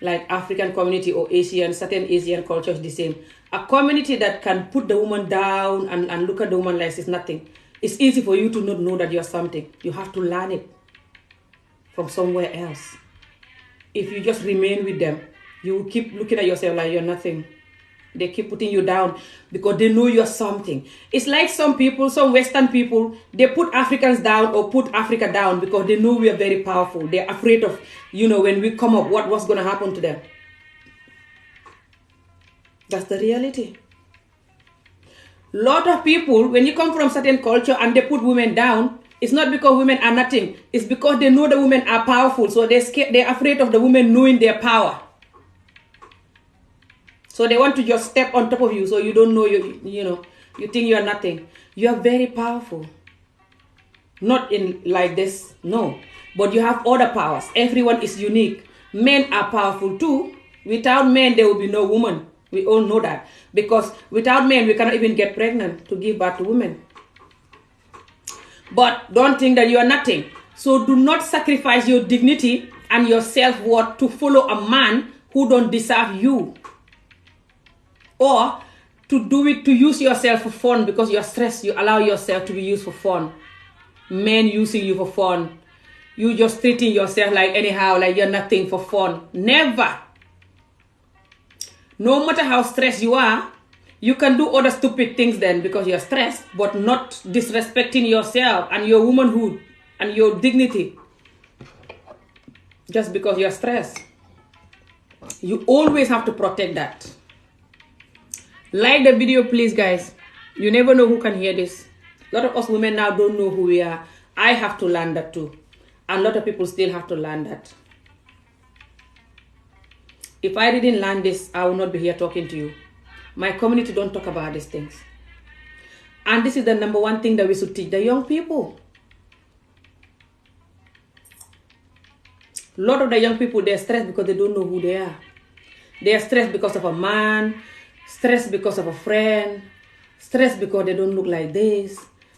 like African community or Asian, certain Asian cultures the same, a community that can put the woman down and look at the woman like she's nothing, it's easy for you to not know that you're something. You have to learn it from somewhere else. If you just remain with them, you will keep looking at yourself like you're nothing. They keep putting you down because they know you're something. It's like some people, some Western people, they put Africans down or put Africa down because they know we are very powerful. They're afraid of, when we come up, what's going to happen to them. That's the reality. Lot of people, when you come from certain culture and they put women down, it's not because women are nothing. It's because they know the women are powerful. So they're afraid of the women knowing their power. So they want to just step on top of you so you don't know, you think you are nothing. You are very powerful. Not in like this, no. But you have other powers. Everyone is unique. Men are powerful too. Without men, there will be no woman. We all know that. Because without men, we cannot even get pregnant to give birth to women. But don't think that you are nothing. So do not sacrifice your dignity and your self-worth to follow a man who don't deserve you. Or to do it, to use yourself for fun because you're stressed. You allow yourself to be used for fun. Men using you for fun. You just treating yourself like anyhow, like you're nothing for fun. Never. No matter how stressed you are, you can do other stupid things then because you're stressed, but not disrespecting yourself and your womanhood and your dignity just because you're stressed. You always have to protect that. Like the video, please, guys. You never know who can hear this. A lot of us women now don't know who we are. I have to learn that too. And a lot of people still have to learn that. If I didn't learn this, I would not be here talking to you. My community don't talk about these things. And this is the number one thing that we should teach the young people. A lot of the young people, they're stressed because they don't know who they are. They're stressed because of a man, stressed because of a friend, stressed because they don't look like this,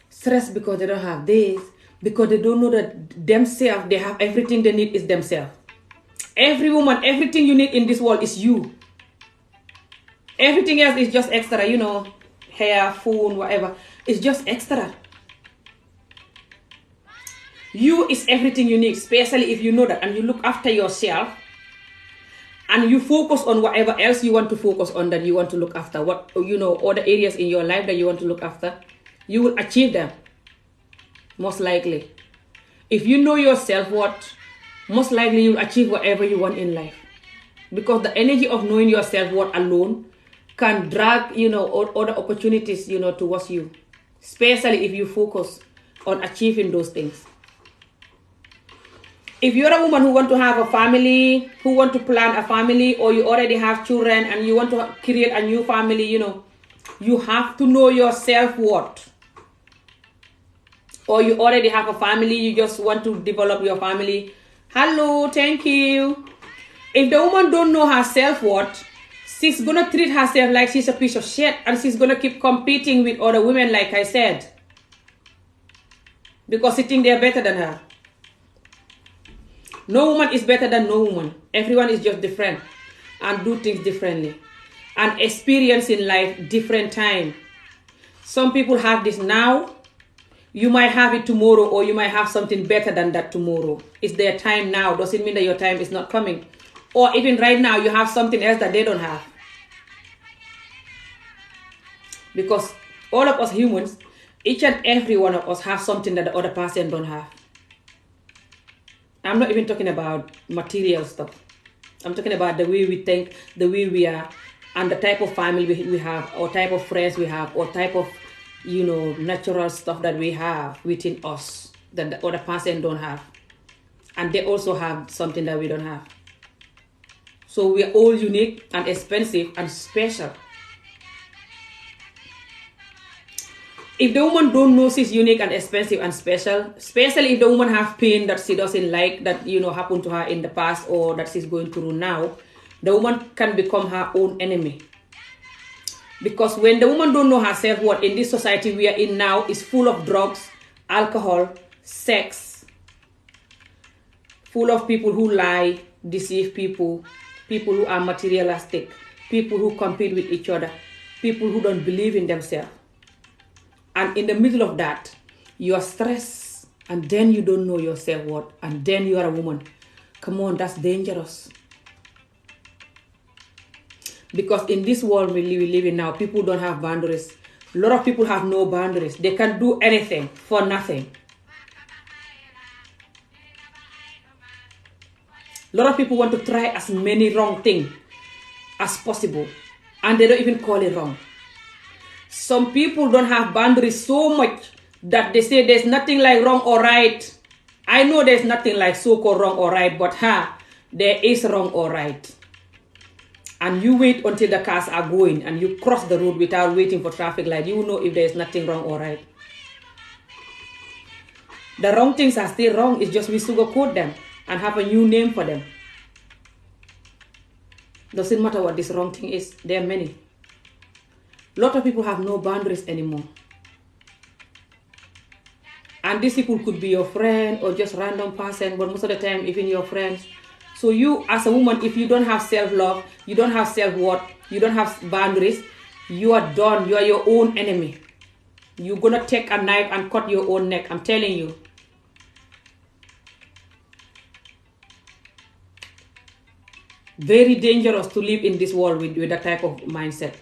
stressed because they don't have this, because they don't know that themselves, they have everything they need is themselves. Every woman, everything you need in this world is you. Everything else is just extra, hair, phone, whatever. It's just extra. You is everything you need, especially if you know that and you look after yourself and you focus on whatever else you want to focus on that you want to look after. What, other areas in your life that you want to look after, you will achieve them. Most likely. If you know your self-worth, most likely you'll achieve whatever you want in life. Because the energy of knowing your self-worth alone can drag, other opportunities, towards you. Especially if you focus on achieving those things. If you're a woman who want to have a family, who want to plan a family, or you already have children and you want to create a new family, you have to know your self-worth. Or you already have a family, you just want to develop your family. Hello, thank you. If the woman don't know her self-worth, she's going to treat herself like she's a piece of shit and she's going to keep competing with other women, like I said. Because she think they're better than her. No woman is better than no woman. Everyone is just different. and do things differently and experience in life different time. Some people have this now. You might have it tomorrow, or you might have something better than that tomorrow. It's their time now. Doesn't mean that your time is not coming. Or even right now, you have something else that they don't have. Because all of us humans, each and every one of us have something that the other person don't have. I'm not even talking about material stuff. I'm talking about the way we think, the way we are, and the type of family we have, or type of friends we have, or type of, natural stuff that we have within us that the other person don't have. And they also have something that we don't have. So we are all unique and expensive and special. If the woman don't know she's unique and expensive and special, especially if the woman have pain that she doesn't like, that happened to her in the past or that she's going through now, the woman can become her own enemy. Because when the woman don't know her self-worth, in this society we are in now is full of drugs, alcohol, sex, full of people who lie, deceive people, people who are materialistic, people who compete with each other, people who don't believe in themselves. And in the middle of that, you are stressed, and then you don't know your self-worth, and then you are a woman. Come on, that's dangerous. Because in this world we live in now, people don't have boundaries. A lot of people have no boundaries. They can do anything for nothing. A lot of people want to try as many wrong things as possible, and they don't even call it wrong. Some people don't have boundaries so much that they say there's nothing like wrong or right. I know there's nothing like so-called wrong or right, but there is wrong or right. And you wait until the cars are going and you cross the road without waiting for traffic light. You will know if there's nothing wrong or right. The wrong things are still wrong. It's just we sugarcoat them and have a new name for them. Doesn't matter what this wrong thing is. There are many. A lot of people have no boundaries anymore. And these people could be your friend or just random person, but most of the time even your friends. So you as a woman, if you don't have self-love, you don't have self-worth, you don't have boundaries, you are done. You are your own enemy. You're gonna take a knife and cut your own neck. I'm telling you. Very dangerous to live in this world with that type of mindset.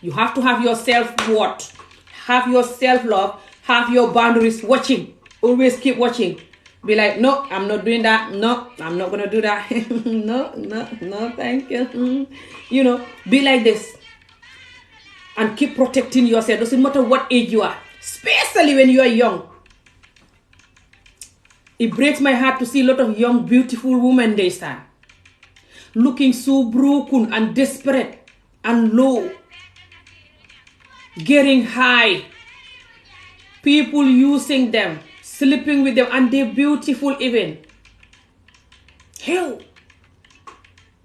You have to have your self-worth, have your self-love, have your boundaries. Watching. Always keep watching. Be like, no, I'm not doing that. No, I'm not going to do that. no, thank you. Be like this. And keep protecting yourself. Doesn't matter what age you are. Especially when you are young. It breaks my heart to see a lot of young, beautiful women this time. Looking so broken and desperate and low. Getting high. People using them. Sleeping with them, and they're beautiful even. Hell,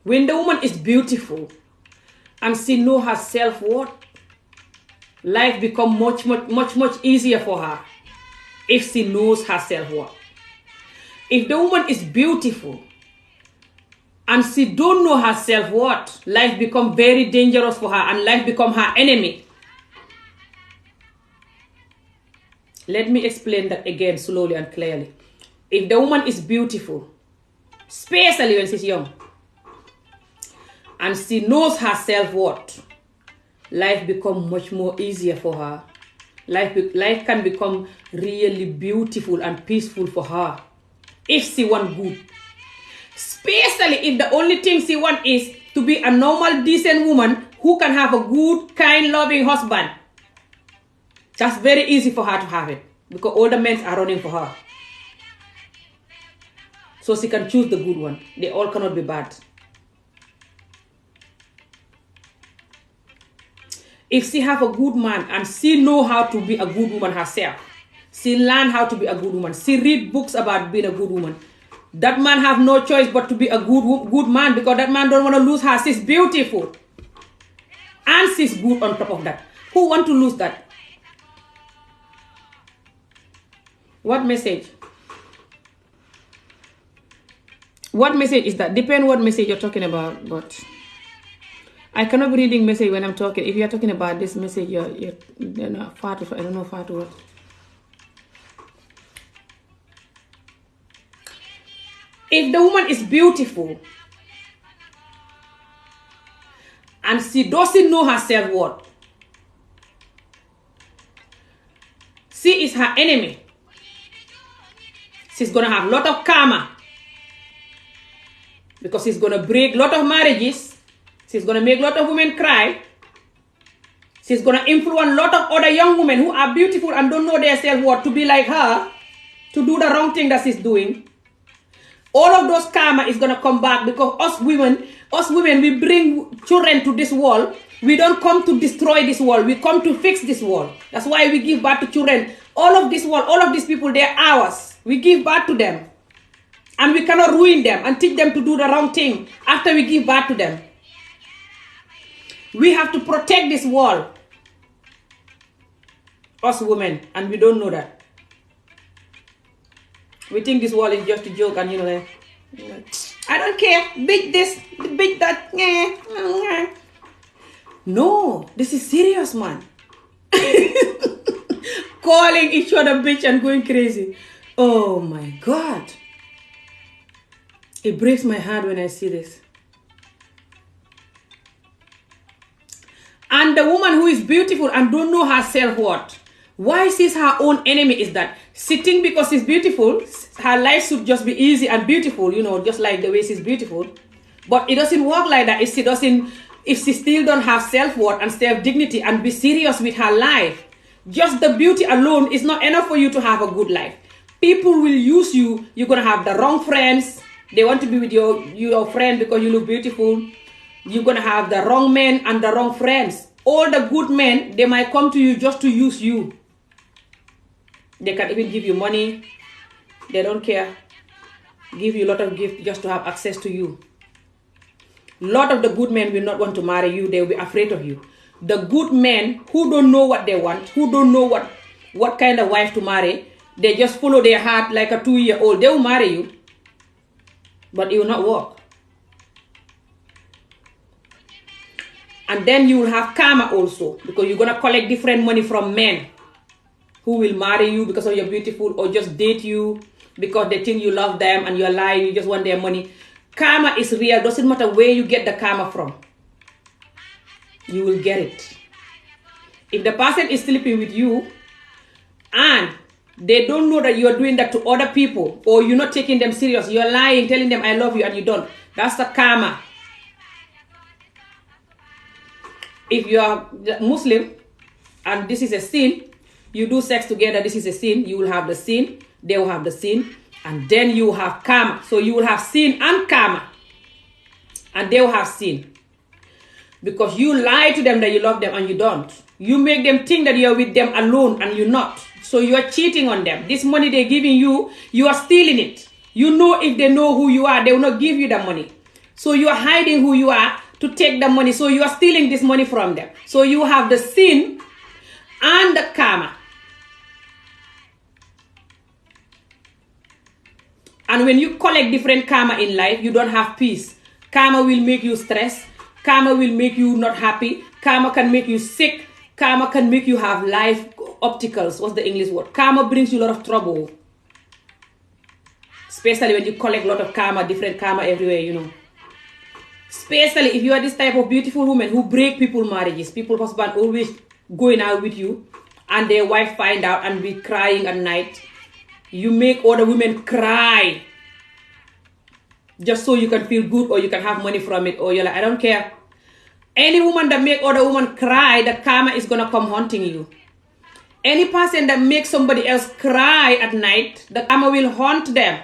when the woman is beautiful and she knows her self-worth, life becomes much easier for her if she knows her self-worth. If the woman is beautiful and she don't know her self-worth, life becomes very dangerous for her and life becomes her enemy. Let me explain that again slowly and clearly. If the woman is beautiful, especially when she's young, and she knows her self-worth, life becomes much more easier for her. Life can become really beautiful and peaceful for her if she wants good. Especially if the only thing she wants is to be a normal, decent woman who can have a good, kind, loving husband. That's very easy for her to have it because all the men are running for her. So she can choose the good one. They all cannot be bad. If she have a good man and she know how to be a good woman herself, she learn how to be a good woman. She read books about being a good woman. That man have no choice but to be a good man because that man don't want to lose her. She's beautiful. And she's good on top of that. Who want to lose that? What message? What message is that? Depend what message you're talking about, but I cannot be reading message when I'm talking. If you're talking about this message, you're far too, I don't know far too what. If the woman is beautiful and she doesn't know her self-worth, she is her enemy. She's gonna have a lot of karma because she's gonna break a lot of marriages. She's gonna make a lot of women cry. She's gonna influence a lot of other young women who are beautiful and don't know their self-worth to be like her, to do the wrong thing that she's doing. All of those karma is gonna come back because us women, we bring children to this world. We don't come to destroy this world. We come to fix this world. That's why we give birth to children. All of this world, all of these people, they're ours. We give birth to them. And we cannot ruin them and teach them to do the wrong thing after we give birth to them. We have to protect this world. Us women, and we don't know that. We think this world is just a joke and I don't care, beat this, beat that. No, this is serious, man. Calling each other bitch and going crazy. Oh my God. It breaks my heart when I see this. And the woman who is beautiful and don't know her self-worth, why she's her own enemy is that she thinks because she's beautiful, her life should just be easy and beautiful, just like the way she's beautiful. But it doesn't work like that if she still don't have self-worth and self-dignity and be serious with her life. Just the beauty alone is not enough for you to have a good life. People will use you. You're going to have the wrong friends. They want to be with your friend because you look beautiful. You're going to have the wrong men and the wrong friends. All the good men, they might come to you just to use you. They can even give you money. They don't care. Give you a lot of gifts just to have access to you. A lot of the good men will not want to marry you. They will be afraid of you. The good men who don't know what they want, who don't know what kind of wife to marry, they just follow their heart like a 2-year-old. They will marry you, but it will not work. And then you will have karma also, because you're going to collect different money from men who will marry you because of you're beautiful or just date you because they think you love them and you're lying, you just want their money. Karma is real. Doesn't matter where you get the karma from. You will get it. If the person is sleeping with you and they don't know that you are doing that to other people or you're not taking them serious, you're lying, telling them I love you and you don't, that's the karma. If you are Muslim and this is a sin, you do sex together, this is a sin, you will have the sin, they will have the sin, and then you have karma. So you will have sin and karma, and they will have sin. Because you lie to them that you love them and you don't. You make them think that you're with them alone and you're not. So you are cheating on them. This money they're giving you, you are stealing it. You know if they know who you are, they will not give you the money. So you are hiding who you are to take the money. So you are stealing this money from them. So you have the sin and the karma. And when you collect different karma in life, you don't have peace. Karma will make you stress. Karma will make you not happy. Karma can make you sick. Karma can make you have life obstacles. What's the English word? Karma brings you a lot of trouble. Especially when you collect a lot of karma, different karma everywhere, Especially if you are this type of beautiful woman who break people's marriages. People's husband always going out with you and their wife find out and be crying at night. You make other women cry just so you can feel good or you can have money from it, or you're like, I don't care. Any woman that make other woman cry, the karma is going to come haunting you. Any person that makes somebody else cry at night, the karma will haunt them.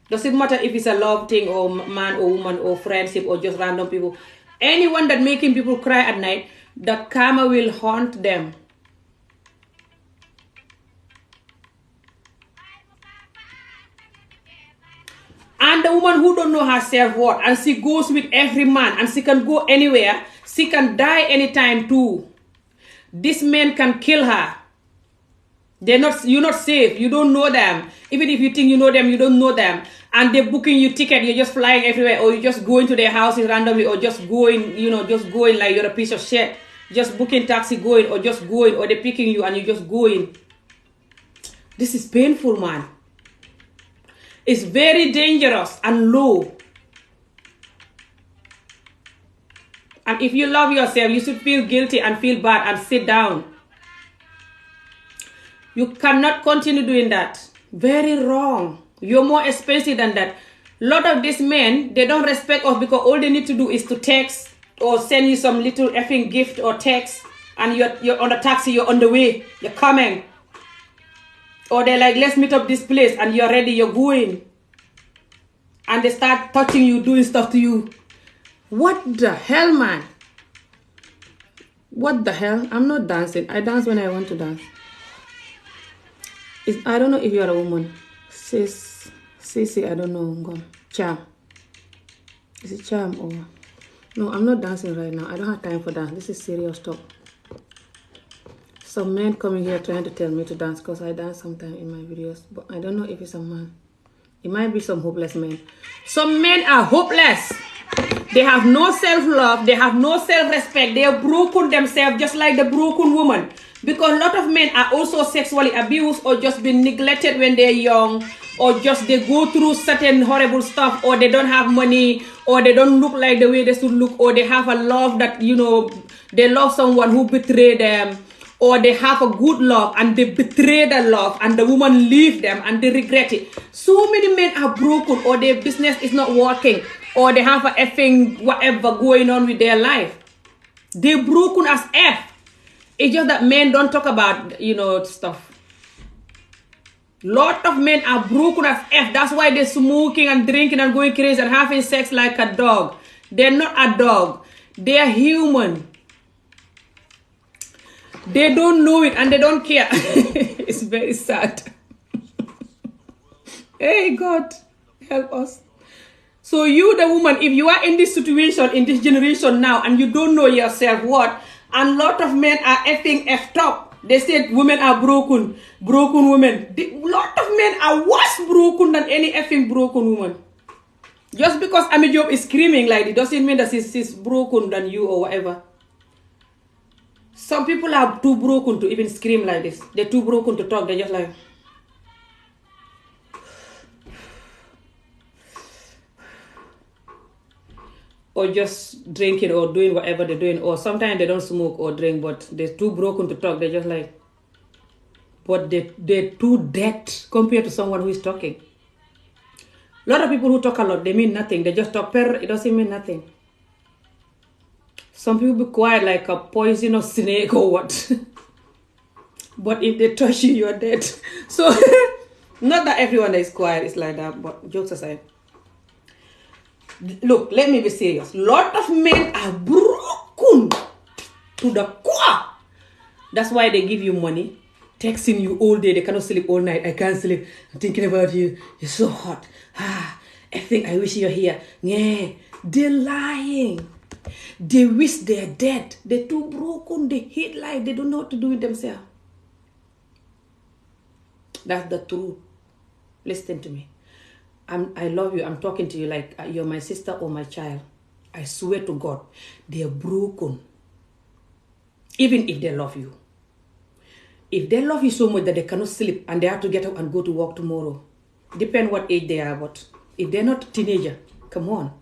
Doesn't matter if it's a love thing or man or woman or friendship or just random people. Anyone that making people cry at night, the karma will haunt them. And the woman who don't know her self-worth and she goes with every man and she can go anywhere, she can die anytime too. This man can kill her. You're not safe. You don't know them. Even if you think you know them, you don't know them. And they're booking you ticket, you're just flying everywhere, or you're just going to their houses randomly, or just going, just going like you're a piece of shit. Just booking taxi going, or just going, or they're picking you and you're just going. This is painful, man. It's very dangerous and low. And if you love yourself, you should feel guilty and feel bad and sit down. You cannot continue doing that. Very wrong. You're more expensive than that. A lot of these men, they don't respect us because all they need to do is to text or send you some little effing gift or text, and you're on a taxi, you're on the way, you're coming. Or they're like, let's meet up this place, and you're ready, you're going. And they start touching you, doing stuff to you. What the hell, man? What the hell? I'm not dancing. I dance when I want to dance. I don't know if you're a woman. Sissy, I don't know. Charm. Is it charm or... No, I'm not dancing right now. I don't have time for dance. This is serious talk. Some men coming here trying to tell me to dance because I dance sometimes in my videos. But I don't know if it's a man. It might be some hopeless men. Some men are hopeless. They have no self-love. They have no self-respect. They are broken themselves just like the broken woman. Because a lot of men are also sexually abused or just been neglected when they're young, or just they go through certain horrible stuff, or they don't have money, or they don't look like the way they should look, or they have a love that, they love someone who betrayed them, or they have a good love and they betray the love and the woman leave them and they regret it. So many men are broken, or their business is not working, or they have a effing whatever going on with their life. They're broken as F. It's just that men don't talk about, stuff. Lot of men are broken as F. That's why they're smoking and drinking and going crazy and having sex like a dog. They're not a dog. They're human. They don't know it and they don't care. It's very sad. Hey, God, help us. So you, the woman, if you are in this situation, in this generation now, and you don't know your self-worth, and a lot of men are effing effed up. They said women are broken women. A lot of men are worse broken than any effing broken woman. Just because Ami Job is screaming like it doesn't mean that she's broken than you or whatever. Some people are too broken to even scream like this. They're too broken to talk. They're just like... or just drinking or doing whatever they're doing, or sometimes they don't smoke or drink, but they're too broken to talk. They're just like, but they're too dead compared to someone who is talking. A lot of people who talk a lot, they mean nothing. They just talk, it doesn't mean nothing. Some people be quiet like a poisonous snake or what. But if they touch you, you're dead. So, not that everyone that is quiet is like that, but jokes aside. Look, let me be serious. Lot of men are broken to the core. That's why they give you money, texting you all day. They cannot sleep all night. I can't sleep. I'm thinking about you. You're so hot. I wish you're here. Yeah, they're lying. They wish they're dead. They're too broken. They hate life. They don't know what to do with themselves. That's the truth. Listen to me. I love you. I'm talking to you like you're my sister or my child. I swear to God, they are broken. Even if they love you. If they love you so much that they cannot sleep and they have to get up and go to work tomorrow, depend what age they are, but if they're not a teenager, come on.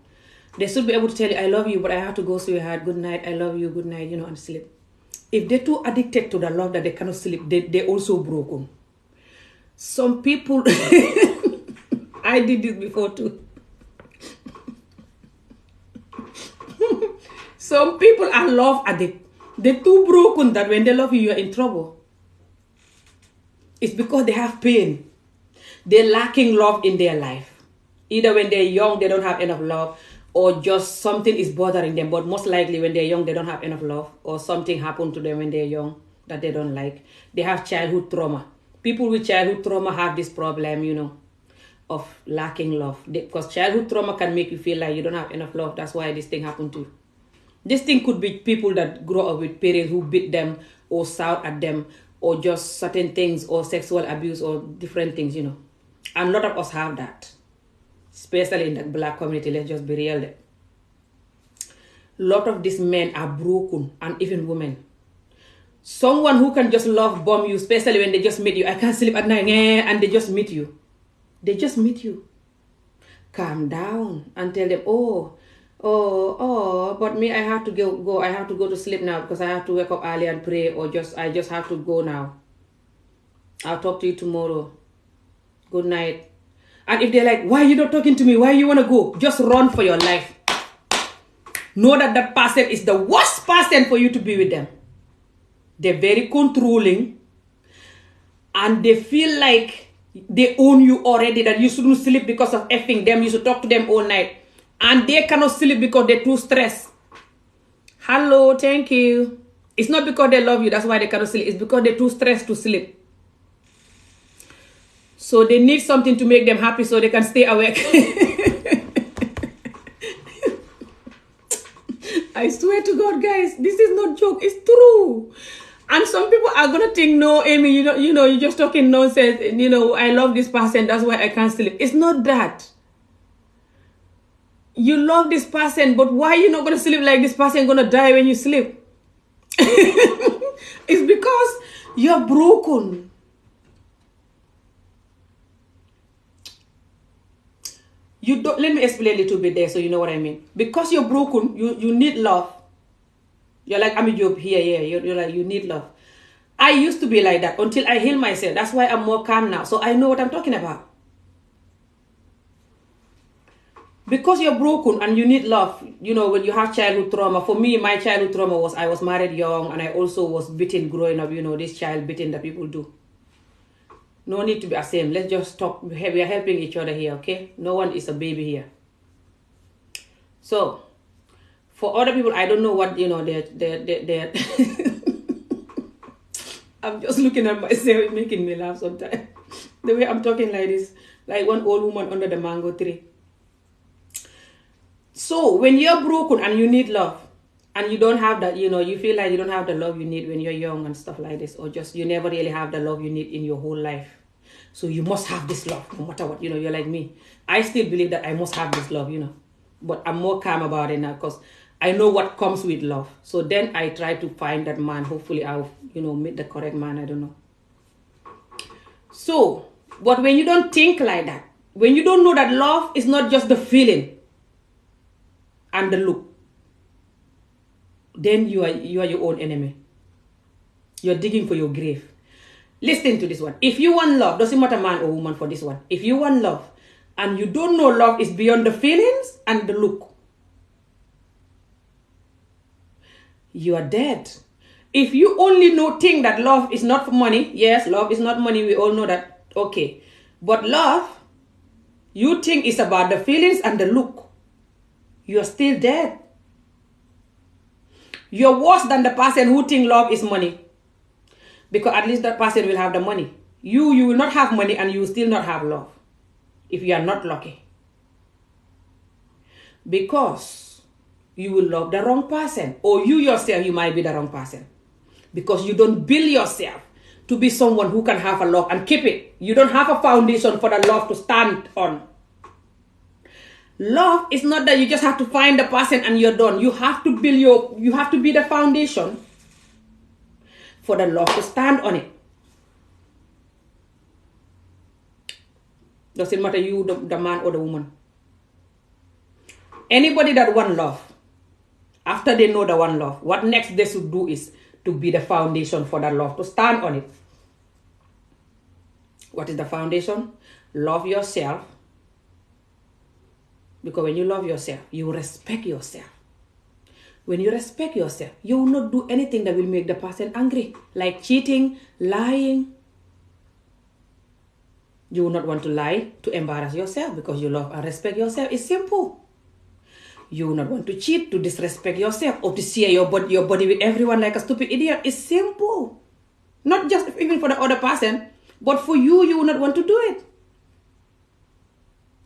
They should be able to tell you, I love you, but I have to go sweetheart, good night, I love you, good night, and sleep. If they're too addicted to the love that they cannot sleep, they're also broken. Some people... I did this before too. Some people are love addicts. They're too broken that when they love you, you're in trouble. It's because they have pain. They're lacking love in their life. Either when they're young, they don't have enough love, or just something is bothering them. But most likely when they're young, they don't have enough love, or something happened to them when they're young that they don't like. They have childhood trauma. People with childhood trauma have this problem, of lacking love. Because childhood trauma can make you feel like you don't have enough love. That's why this thing happened to you. This thing could be people that grow up with parents who beat them or shout at them or just certain things, or sexual abuse, or different things, And a lot of us have that, especially in the black community. Let's just be real there. A lot of these men are broken, and even women. Someone who can just love bomb you, especially when they just meet you. I can't sleep at night, and they just meet you. They just meet you. Calm down and tell them, but me, I have to go. I have to go to sleep now because I have to wake up early and pray, or I just have to go now. I'll talk to you tomorrow. Good night. And if they're like, why are you not talking to me? Why you want to go? Just run for your life. Know that person is the worst person for you to be with them. They're very controlling, and they feel like they own you already, that you shouldn't sleep because of effing them. You should talk to them all night. And they cannot sleep because they're too stressed. Hello, thank you. It's not because they love you, that's why they cannot sleep. It's because they're too stressed to sleep. So they need something to make them happy so they can stay awake. I swear to God, guys, this is not joke, it's true. And some people are gonna think, no, Amy, you're just talking nonsense. I love this person, that's why I can't sleep. It's not that. You love this person, but why you not gonna sleep like this person gonna die when you sleep? It's because you're broken. Let me explain a little bit there so you know what I mean. Because you're broken, you need love. You're like, I'm a job here, you're like, you need love. I used to be like that until I heal myself. That's why I'm more calm now. So I know what I'm talking about. Because you're broken and you need love, when you have childhood trauma. For me, my childhood trauma was I was married young, and I also was beaten growing up, this child beating that people do. No need to be ashamed. Let's just talk. We are helping each other here, okay? No one is a baby here. So, for other people, I don't know what, they're I'm just looking at myself, making me laugh sometimes. The way I'm talking like this, like one old woman under the mango tree. So, when you're broken and you need love, and you don't have that, you feel like you don't have the love you need when you're young and stuff like this, or just you never really have the love you need in your whole life. So you must have this love, no matter what, you're like me. I still believe that I must have this love, but I'm more calm about it now because I know what comes with love. So then I try to find that man. Hopefully I'll, meet the correct man. I don't know. So, but when you don't think like that, when you don't know that love is not just the feeling and the look, then you are your own enemy. You're digging for your grave. Listen to this one. If you want love, doesn't matter man or woman for this one. If you want love and you don't know love is beyond the feelings and the look, you are dead. If you only think that love is not for money, yes, love is not money, we all know that, okay. But love, you think it's about the feelings and the look, you're still dead. You're worse than the person who thinks love is money. Because at least that person will have the money. You will not have money and you will still not have love. If you are not lucky. Because you will love the wrong person. Or you yourself, you might be the wrong person. Because you don't build yourself to be someone who can have a love and keep it. You don't have a foundation for the love to stand on. Love is not that you just have to find the person and you're done. You have to build you have to be the foundation for the love to stand on it. Doesn't matter you, the man or the woman. Anybody that want love, after they know the one love, what next they should do is to be the foundation for that love, to stand on it. What is the foundation? Love yourself. Because when you love yourself, you respect yourself. When you respect yourself, you will not do anything that will make the person angry. Like cheating, lying. You will not want to lie to embarrass yourself because you love and respect yourself. It's simple. You will not want to cheat to disrespect yourself or to share your body with everyone like a stupid idiot. It's simple. Not just even for the other person, but for you, you will not want to do it.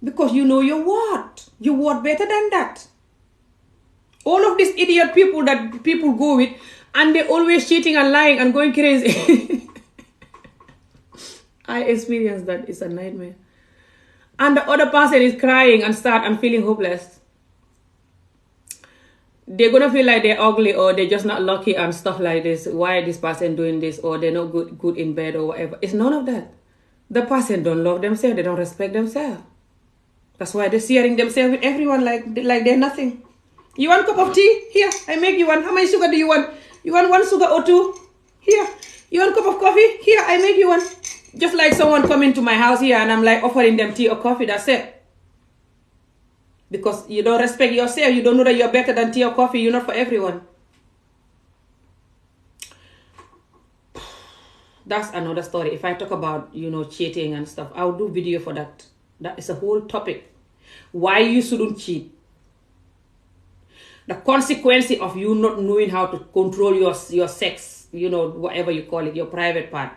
Because you know your worth. You worth better than that. All of these idiot people that people go with, and they're always cheating and lying and going crazy. I experienced that. It's a nightmare. And the other person is crying and sad and feeling hopeless. They're gonna feel like they're ugly or they're just not lucky and stuff like this. Why is this person doing this? Or they're not good in bed or whatever. It's none of that. The person don't love themselves. They don't respect themselves. That's why they're sharing themselves with everyone like they're nothing. You want a cup of tea? Here, I make you one. How much sugar do you want? You want 1 sugar or 2? Here. You want a cup of coffee? Here, I make you one. Just like someone coming to my house here and I'm like offering them tea or coffee. That's it. Because you don't respect yourself. You don't know that you're better than tea or coffee. You're not for everyone. That's another story. If I talk about, cheating and stuff, I'll do video for that. That is a whole topic. Why you shouldn't cheat. The consequence of you not knowing how to control your sex, whatever you call it, your private part.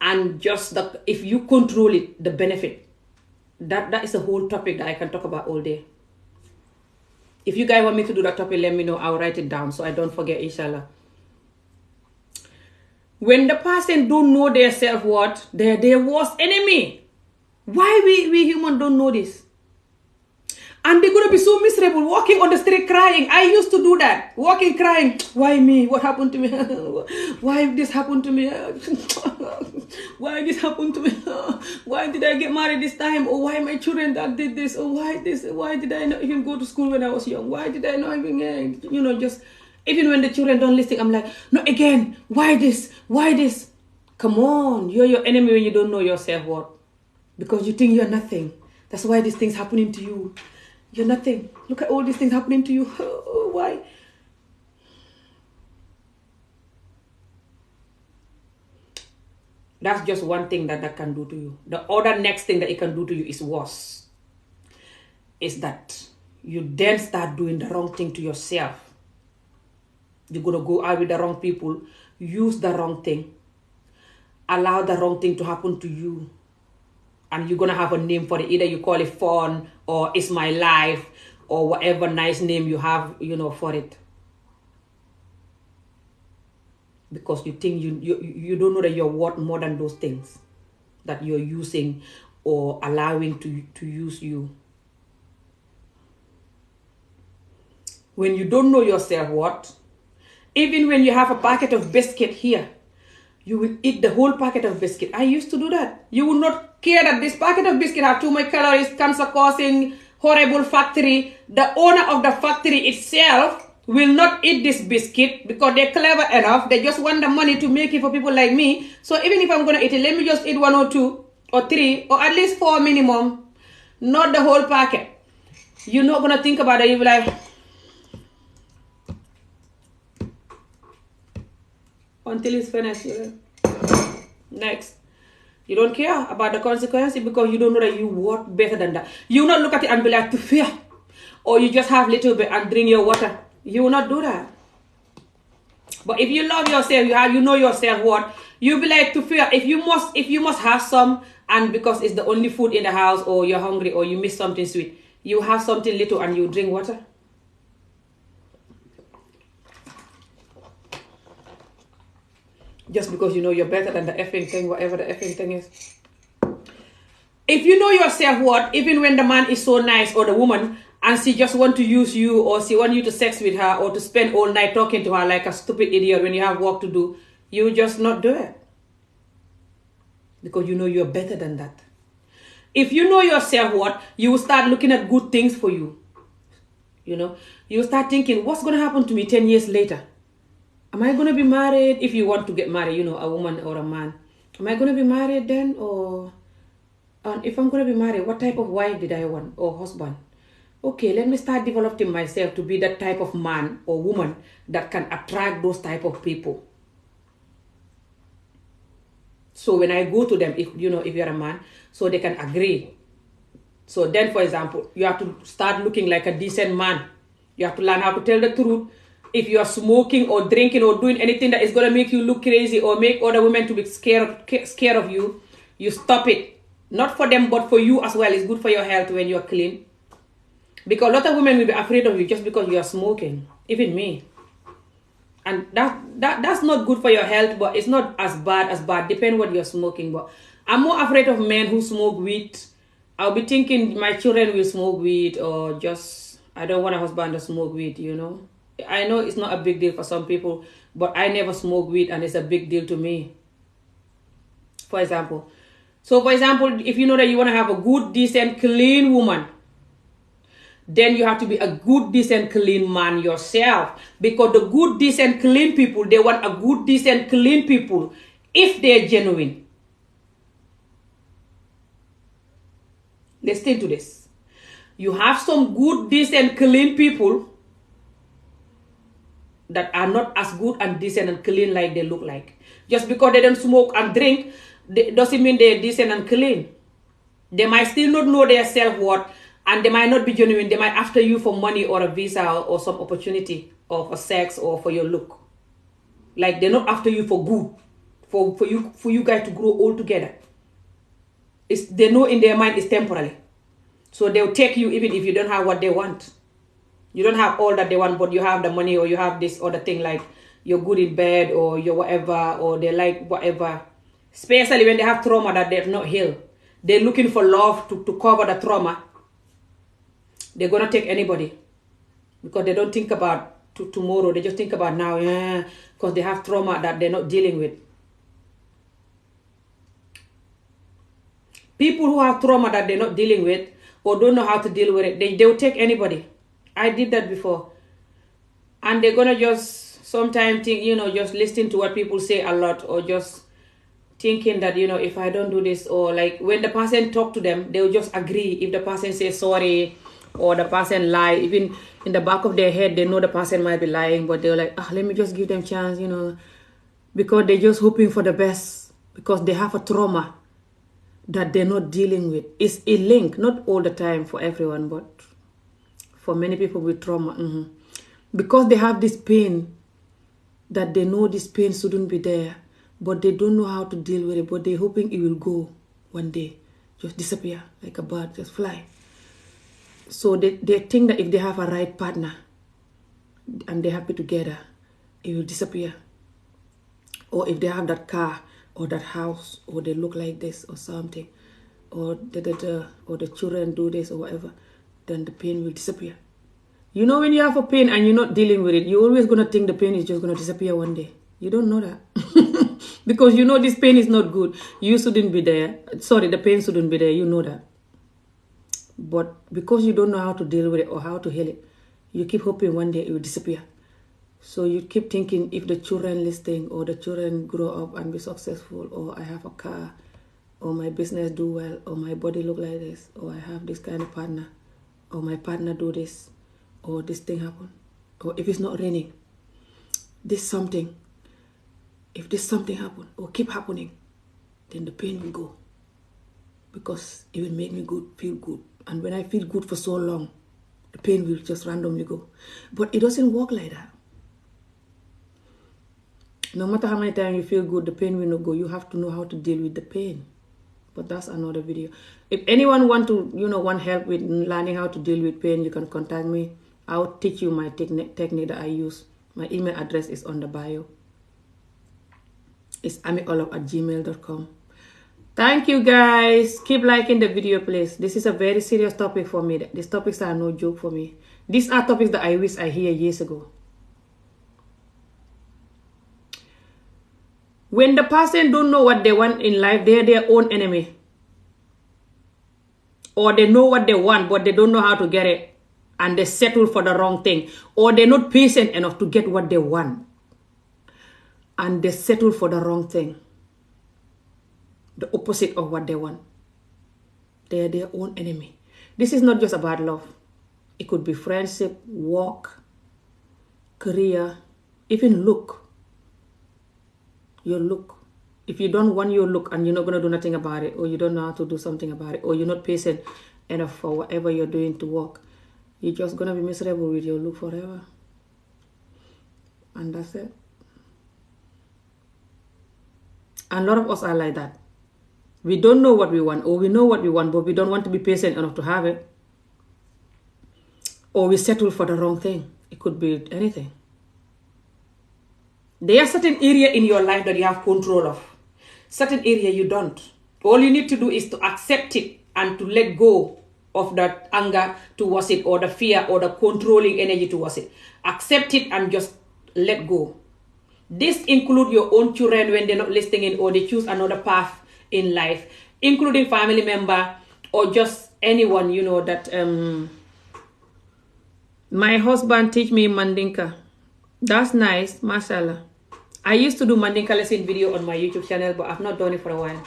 And just if you control it, the benefit. That is a whole topic that I can talk about all day. If you guys want me to do that topic, let me know. I'll write it down so I don't forget, inshallah. When the person don't know their self-worth, they're their worst enemy. Why we humans don't know this? And they're going to be so miserable, walking on the street crying. I used to do that. Walking crying. Why me? What happened to me? Why this happened to me? Why this happened to me? Why did I get married this time? Or why my children that did this? Or why this? Why did I not even go to school when I was young? Why did I not even, just... Even when the children don't listen, I'm like, no, again. Why this? Why this? Come on. You're your enemy when you don't know your self-worth. Because you think you're nothing. That's why these things happening to you. You're nothing. Look at all these things happening to you. Why? That's just one thing that can do to you. The other next thing that it can do to you is worse. Is that you then start doing the wrong thing to yourself. You're going to go out with the wrong people. Use the wrong thing. Allow the wrong thing to happen to you. And you're going to have a name for it. Either you call it fun or it's my life or whatever nice name you have, for it. Because you think you don't know that you're worth more than those things that you're using or allowing to use you. When you don't know your self-worth, even when you have a packet of biscuit here, you will eat the whole packet of biscuit. I used to do that. You will not care that this packet of biscuit have too much calories, cancer-causing, horrible factory. The owner of the factory itself will not eat this biscuit because they're clever enough. They just want the money to make it for people like me. So even if I'm going to eat it, let me just eat 1 or 2 or 3 or at least 4 minimum. Not the whole packet. You're not going to think about it. You'll be like... Until it's finished. Next. You don't care about the consequences because you don't know that you work better than that. You will not look at it and be like, to fear. Or you just have a little bit and drink your water. You will not do that. But if you love yourself, you know yourself what, you'll be like, to fear. If you must have some, and because it's the only food in the house, or you're hungry, or you miss something sweet, you have something little and you drink water. Just because you know you're better than the effing thing, whatever the effing thing is. If you know your self-worth, even when the man is so nice or the woman, and she just want to use you or she want you to sex with her or to spend all night talking to her like a stupid idiot when you have work to do, you just not do it. Because you know you're better than that. If you know your self-worth, you will start looking at good things for you. You will start thinking, what's going to happen to me 10 years later? Am I going to be married? If you want to get married, a woman or a man. Am I going to be married then? And if I'm going to be married, what type of wife did I want or husband? Okay, let me start developing myself to be that type of man or woman that can attract those type of people. So when I go to them, if you're a man, so they can agree. So then, for example, you have to start looking like a decent man. You have to learn how to tell the truth. If you are smoking or drinking or doing anything that is going to make you look crazy or make other women to be scared of you, you stop it. Not for them, but for you as well. It's good for your health when you're clean. Because a lot of women will be afraid of you just because you are smoking. Even me. And that's not good for your health, but it's not as bad. Depend what you're smoking. But I'm more afraid of men who smoke weed. I'll be thinking my children will smoke weed, or just I don't want a husband to smoke weed, I know it's not a big deal for some people, but I never smoke weed and it's a big deal to me. For example. So for example, if you know that you want to have a good, decent, clean woman, then you have to be a good, decent, clean man yourself. Because the good, decent, clean people, they want a good, decent, clean people if they're genuine. Listen to this. You have some good, decent, clean people that are not as good and decent and clean like they look like. Just because they don't smoke and drink, doesn't mean they're decent and clean. They might still not know their self-worth, and they might not be genuine. They might after you for money or a visa or some opportunity or for sex or for your look. Like they're not after you for good, for you guys to grow old together. They know in their mind it's temporary. So they'll take you even if you don't have what they want. You don't have all that they want, but you have the money, or you have this other thing, like you're good in bed, or you're whatever, or they like whatever. Especially when they have trauma that they've not healed. They're looking for love to cover the trauma. They're going to take anybody. Because they don't think about tomorrow. They just think about now. Because they have trauma that they're not dealing with. People who have trauma that they're not dealing with, or don't know how to deal with it, they will take anybody. I did that before. And they're going to just sometimes think, just listen to what people say a lot, or just thinking that, if I don't do this, or like when the person talk to them, they'll just agree. If the person says sorry, or the person lie, even in the back of their head, they know the person might be lying, but they're like, let me just give them chance, because they're just hoping for the best, because they have a trauma that they're not dealing with. It's a link, not all the time for everyone, but for many people with trauma. Because they have this pain, that they know this pain shouldn't be there, but they don't know how to deal with it, but they're hoping it will go one day, just disappear like a bird, just fly. So they think that if they have a right partner and they're happy together, it will disappear. Or if they have that car or that house, or they look like this or something, or the children do this or whatever, then the pain will disappear. When you have a pain and you're not dealing with it, you're always going to think the pain is just going to disappear one day. You don't know that. Because this pain is not good. You shouldn't be there. Sorry, the pain shouldn't be there. You know that. But because you don't know how to deal with it or how to heal it, you keep hoping one day it will disappear. So you keep thinking, if the children listening, or the children grow up and be successful, or I have a car, or my business do well, or my body look like this, or I have this kind of partner, or my partner do this, or this thing happen, or if it's not raining, if this something happen or keep happening, then the pain will go, because it will make me feel good. And when I feel good for so long, the pain will just randomly go. But it doesn't work like that. No matter how many times you feel good, the pain will not go. You have to know how to deal with the pain. But that's another video. If anyone want help with learning how to deal with pain, you can contact me. I'll teach you my technique that I use. My email address is on the bio. It's amiolof@gmail.com. Thank you guys. Keep liking the video, please. This is a very serious topic for me. These topics are no joke for me. These are topics that I wish I hear years ago. When the person don't know what they want in life, they're their own enemy. Or they know what they want, but they don't know how to get it. And they settle for the wrong thing. Or they're not patient enough to get what they want. And they settle for the wrong thing. The opposite of what they want. They're their own enemy. This is not just about love. It could be friendship, work, career, even look. Your look. If you don't want your look and you're not going to do nothing about it, or you don't know how to do something about it, or you're not patient enough for whatever you're doing to work, you're just going to be miserable with your look forever. And that's it. And a lot of us are like that. We don't know what we want, or we know what we want, but we don't want to be patient enough to have it. Or we settle for the wrong thing. It could be anything. There are certain area in your life that you have control of. Certain area you don't. All you need to do is to accept it and to let go of that anger towards it, or the fear, or the controlling energy towards it. Accept it and just let go. This includes your own children when they're not listening, or they choose another path in life, including family member or just anyone, that my husband teach me Mandinka. That's nice, mashallah. I used to do Mandinka lesson video on my YouTube channel, but I've not done it for a while.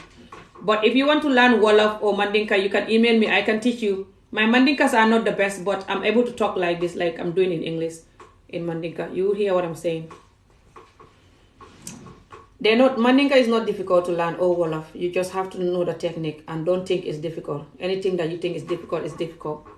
But if you want to learn Wolof or Mandinka, you can email me. I can teach you. My Mandinkas are not the best, but I'm able to talk like this, like I'm doing in English, in Mandinka. You hear what I'm saying. Mandinka is not difficult to learn or Wolof. You just have to know the technique and don't think it's difficult. Anything that you think is difficult is difficult.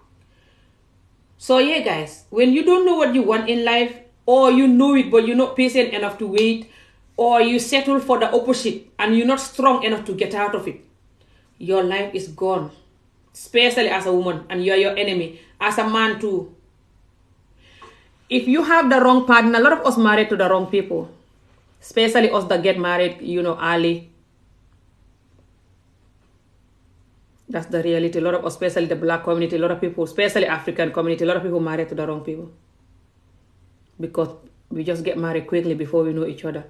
So yeah, guys, when you don't know what you want in life, or you know it but you're not patient enough to wait, or you settle for the opposite and you're not strong enough to get out of it, your life is gone. Especially as a woman, and you're your enemy. As a man too. If you have the wrong partner, a lot of us married to the wrong people. Especially us that get married, early. That's the reality. A lot of us, especially the black community, a lot of people, especially African community, a lot of people married to the wrong people. Because we just get married quickly before we know each other.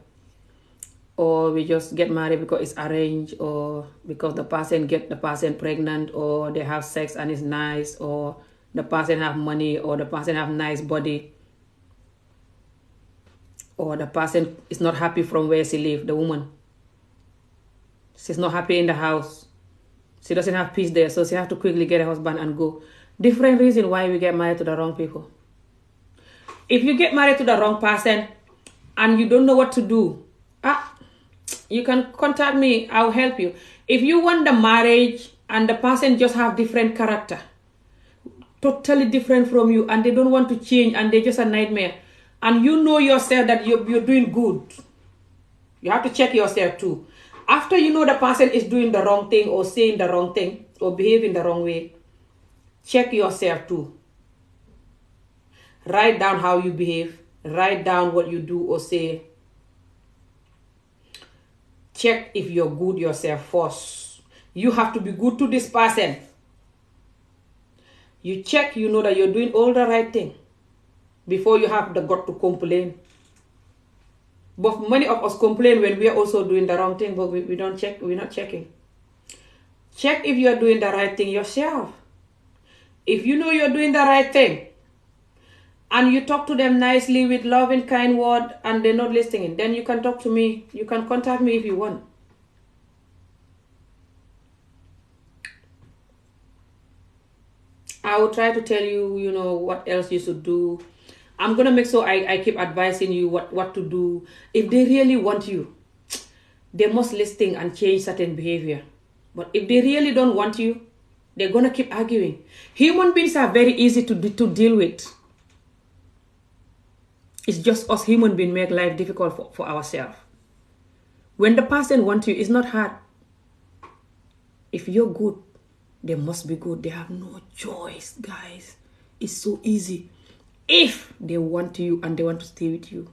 Or we just get married because it's arranged, or because the person get the person pregnant, or they have sex and it's nice, or the person have money, or the person have nice body, or the person is not happy from where she live, the woman. She's not happy in the house. She doesn't have peace there, so she have to quickly get a husband and go. Different reason why we get married to the wrong people. If you get married to the wrong person and you don't know what to do, you can contact me. I'll help you. If you want the marriage and the person just have different character, totally different from you, and they don't want to change, and they're just a nightmare, and you know yourself that you're doing good, you have to check yourself too. After you know the person is doing the wrong thing, or saying the wrong thing, or behaving the wrong way, check yourself too. Write down how you behave. Write down what you do or say. Check if you're good yourself first. You have to be good to this person. You check, you know that you're doing all the right thing before you have the gut to complain. But many of us complain when we are also doing the wrong thing, but we don't check, we're not checking. Check if you're doing the right thing yourself. If you know you're doing the right thing, and you talk to them nicely with love and kind word, and they're not listening, then you can talk to me. You can contact me if you want. I will try to tell you, what else you should do. I'm going to make sure I keep advising you what to do. If they really want you, they must listen and change certain behavior. But if they really don't want you, they're going to keep arguing. Human beings are very easy to deal with. It's just us human beings make life difficult for ourselves. When the person wants you, it's not hard. If you're good, they must be good. They have no choice, guys. It's so easy. If they want you and they want to stay with you,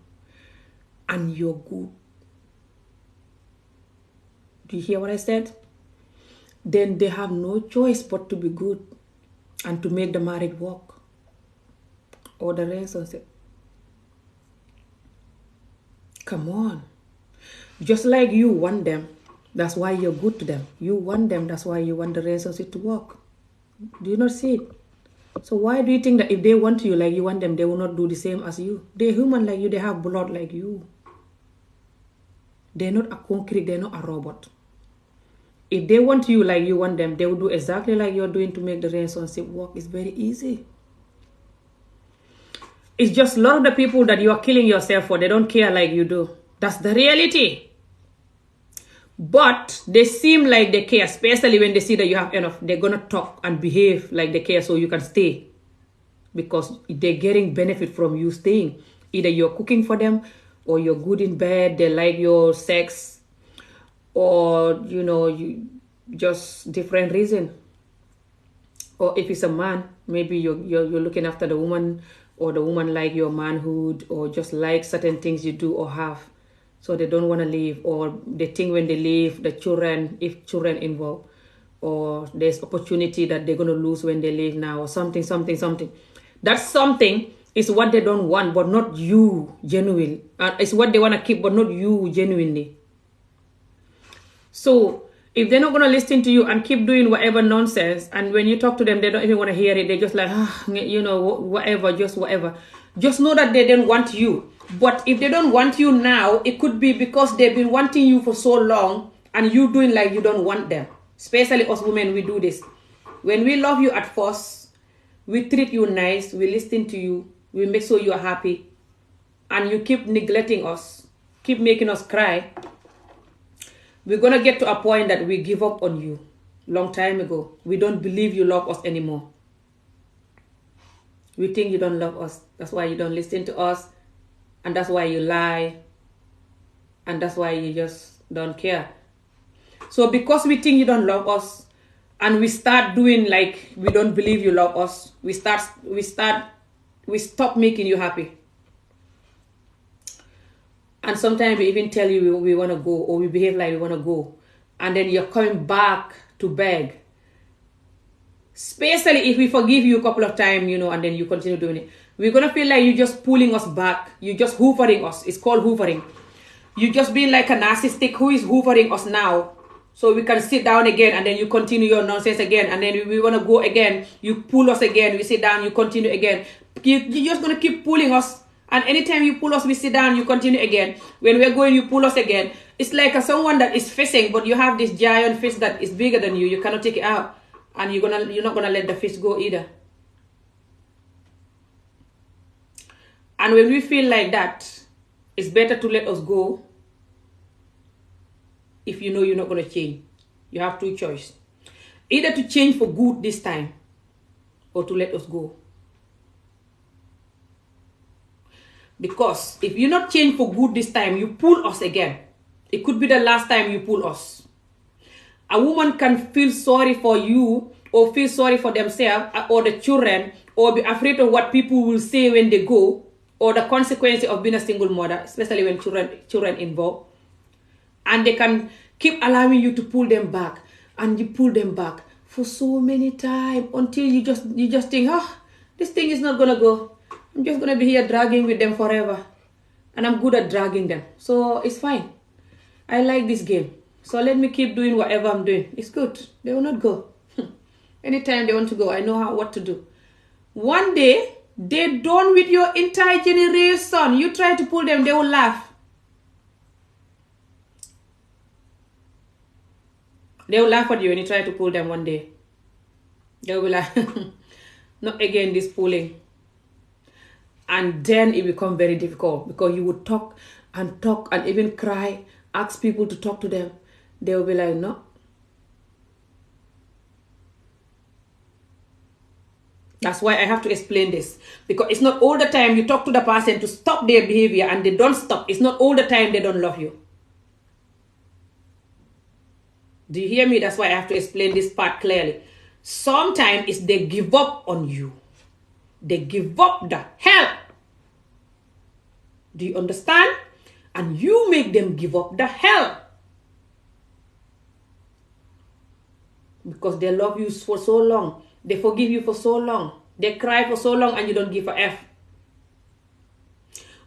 and you're good. Do you hear what I said? Then they have no choice but to be good and to make the marriage work. Or the relationship. Come on. Just like you want them, that's why you're good to them. You want them, that's why you want the relationship to work. Do you not see it? So why do you think that if they want you like you want them, they will not do the same as you? They're human like you, they have blood like you. They're not a concrete, they're not a robot. If they want you like you want them, they will do exactly like you're doing to make the relationship work. It's very easy. It's just a lot of the people that you are killing yourself for, they don't care like you do. That's the reality. But they seem like they care, especially when they see that you have enough. They're going to talk and behave like they care so you can stay. Because they're getting benefit from you staying. Either you're cooking for them, or you're good in bed, they like your sex, or, you just different reason. Or if it's a man, maybe you're looking after the woman, or the woman like your manhood, or just like certain things you do or have. So they don't want to leave, or they think when they leave, the children, if children involved, or there's opportunity that they're going to lose when they leave now, or something. That something is what they don't want, but not you genuinely. It's what they want to keep, but not you genuinely. So if they're not going to listen to you and keep doing whatever nonsense, and when you talk to them, they don't even want to hear it. They're just like, whatever, just whatever. Just know that they don't want you. But if they don't want you now, it could be because they've been wanting you for so long, and you doing like you don't want them. Especially us women, we do this. When we love you at first, we treat you nice, we listen to you, we make sure you are happy, and you keep neglecting us, keep making us cry. We're going to get to a point that we give up on you. Long time ago. We don't believe you love us anymore. We think you don't love us. That's why you don't listen to us. And that's why you lie. And that's why you just don't care. So because we think you don't love us, and we start doing like we don't believe you love us, we stop making you happy. And sometimes we even tell you we want to go, or we behave like we want to go. And then you're coming back to beg. Especially if we forgive you a couple of times, and then you continue doing it. We're going to feel like you're just pulling us back. You're just hoovering us. It's called hoovering. You're just being like a narcissistic who is hoovering us now. So we can sit down again, and then you continue your nonsense again. And then we want to go again. You pull us again. We sit down. You continue again. You're just going to keep pulling us. And anytime you pull us, we sit down, you continue again. When we're going, you pull us again. It's like someone that is fishing, but you have this giant fish that is bigger than you. You cannot take it out. And you're not gonna let the fish go either. And when we feel like that, it's better to let us go. If you know you're not gonna change, you have two choices: either to change for good this time, or to let us go. Because if you not change for good this time, you pull us again. It could be the last time you pull us. A woman can feel sorry for you, or feel sorry for themselves, or the children, or be afraid of what people will say when they go, or the consequences of being a single mother, especially when children involved. And they can keep allowing you to pull them back, and you pull them back for so many times until you just think, this thing is not gonna go. I'm just gonna be here dragging with them forever, and I'm good at dragging them, so it's fine. I like this game, so let me keep doing whatever I'm doing. It's good. They will not go. Anytime they want to go, I know what to do. One day they're done with your entire generation. You try to pull them, they will laugh. They will laugh at you when you try to pull them one day. They will be like, not again this pulling. And then it becomes very difficult, because you would talk and even cry, ask people to talk to them. They will be like, no. That's why I have to explain this. Because it's not all the time you talk to the person to stop their behavior and they don't stop. It's not all the time they don't love you. Do you hear me? That's why I have to explain this part clearly. Sometimes it's they give up on you. They give up the hell. Do you understand? And you make them give up the hell. Because they love you for so long. They forgive you for so long. They cry for so long, and you don't give a F.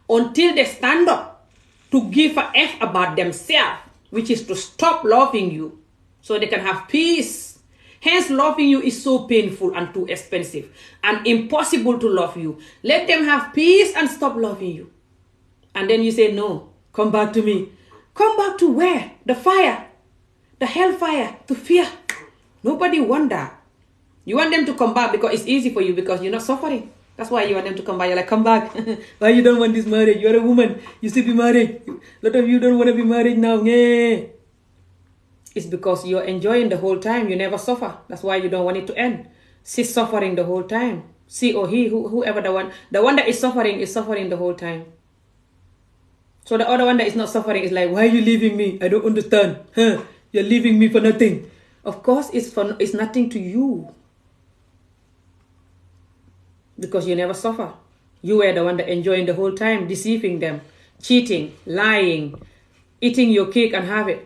Until they stand up to give a F about themselves, which is to stop loving you so they can have peace. Hence, loving you is so painful and too expensive and impossible to love you. Let them have peace and stop loving you. And then you say, no, come back to me. Come back to where? The fire. The hellfire. To fear. Nobody want that. You want them to come back because it's easy for you, because you're not suffering. That's why you want them to come back. You're like, come back. Why you don't want this marriage? You're a woman. You should be married. A lot of you don't want to be married now. Yeah. It's because you're enjoying the whole time. You never suffer. That's why you don't want it to end. She's suffering the whole time. She or he, whoever the one that is suffering the whole time. So the other one that is not suffering is like, why are you leaving me? I don't understand. You're leaving me for nothing. Of course, it's nothing to you. Because you never suffer. You were the one that enjoying the whole time, deceiving them, cheating, lying, eating your cake and have it.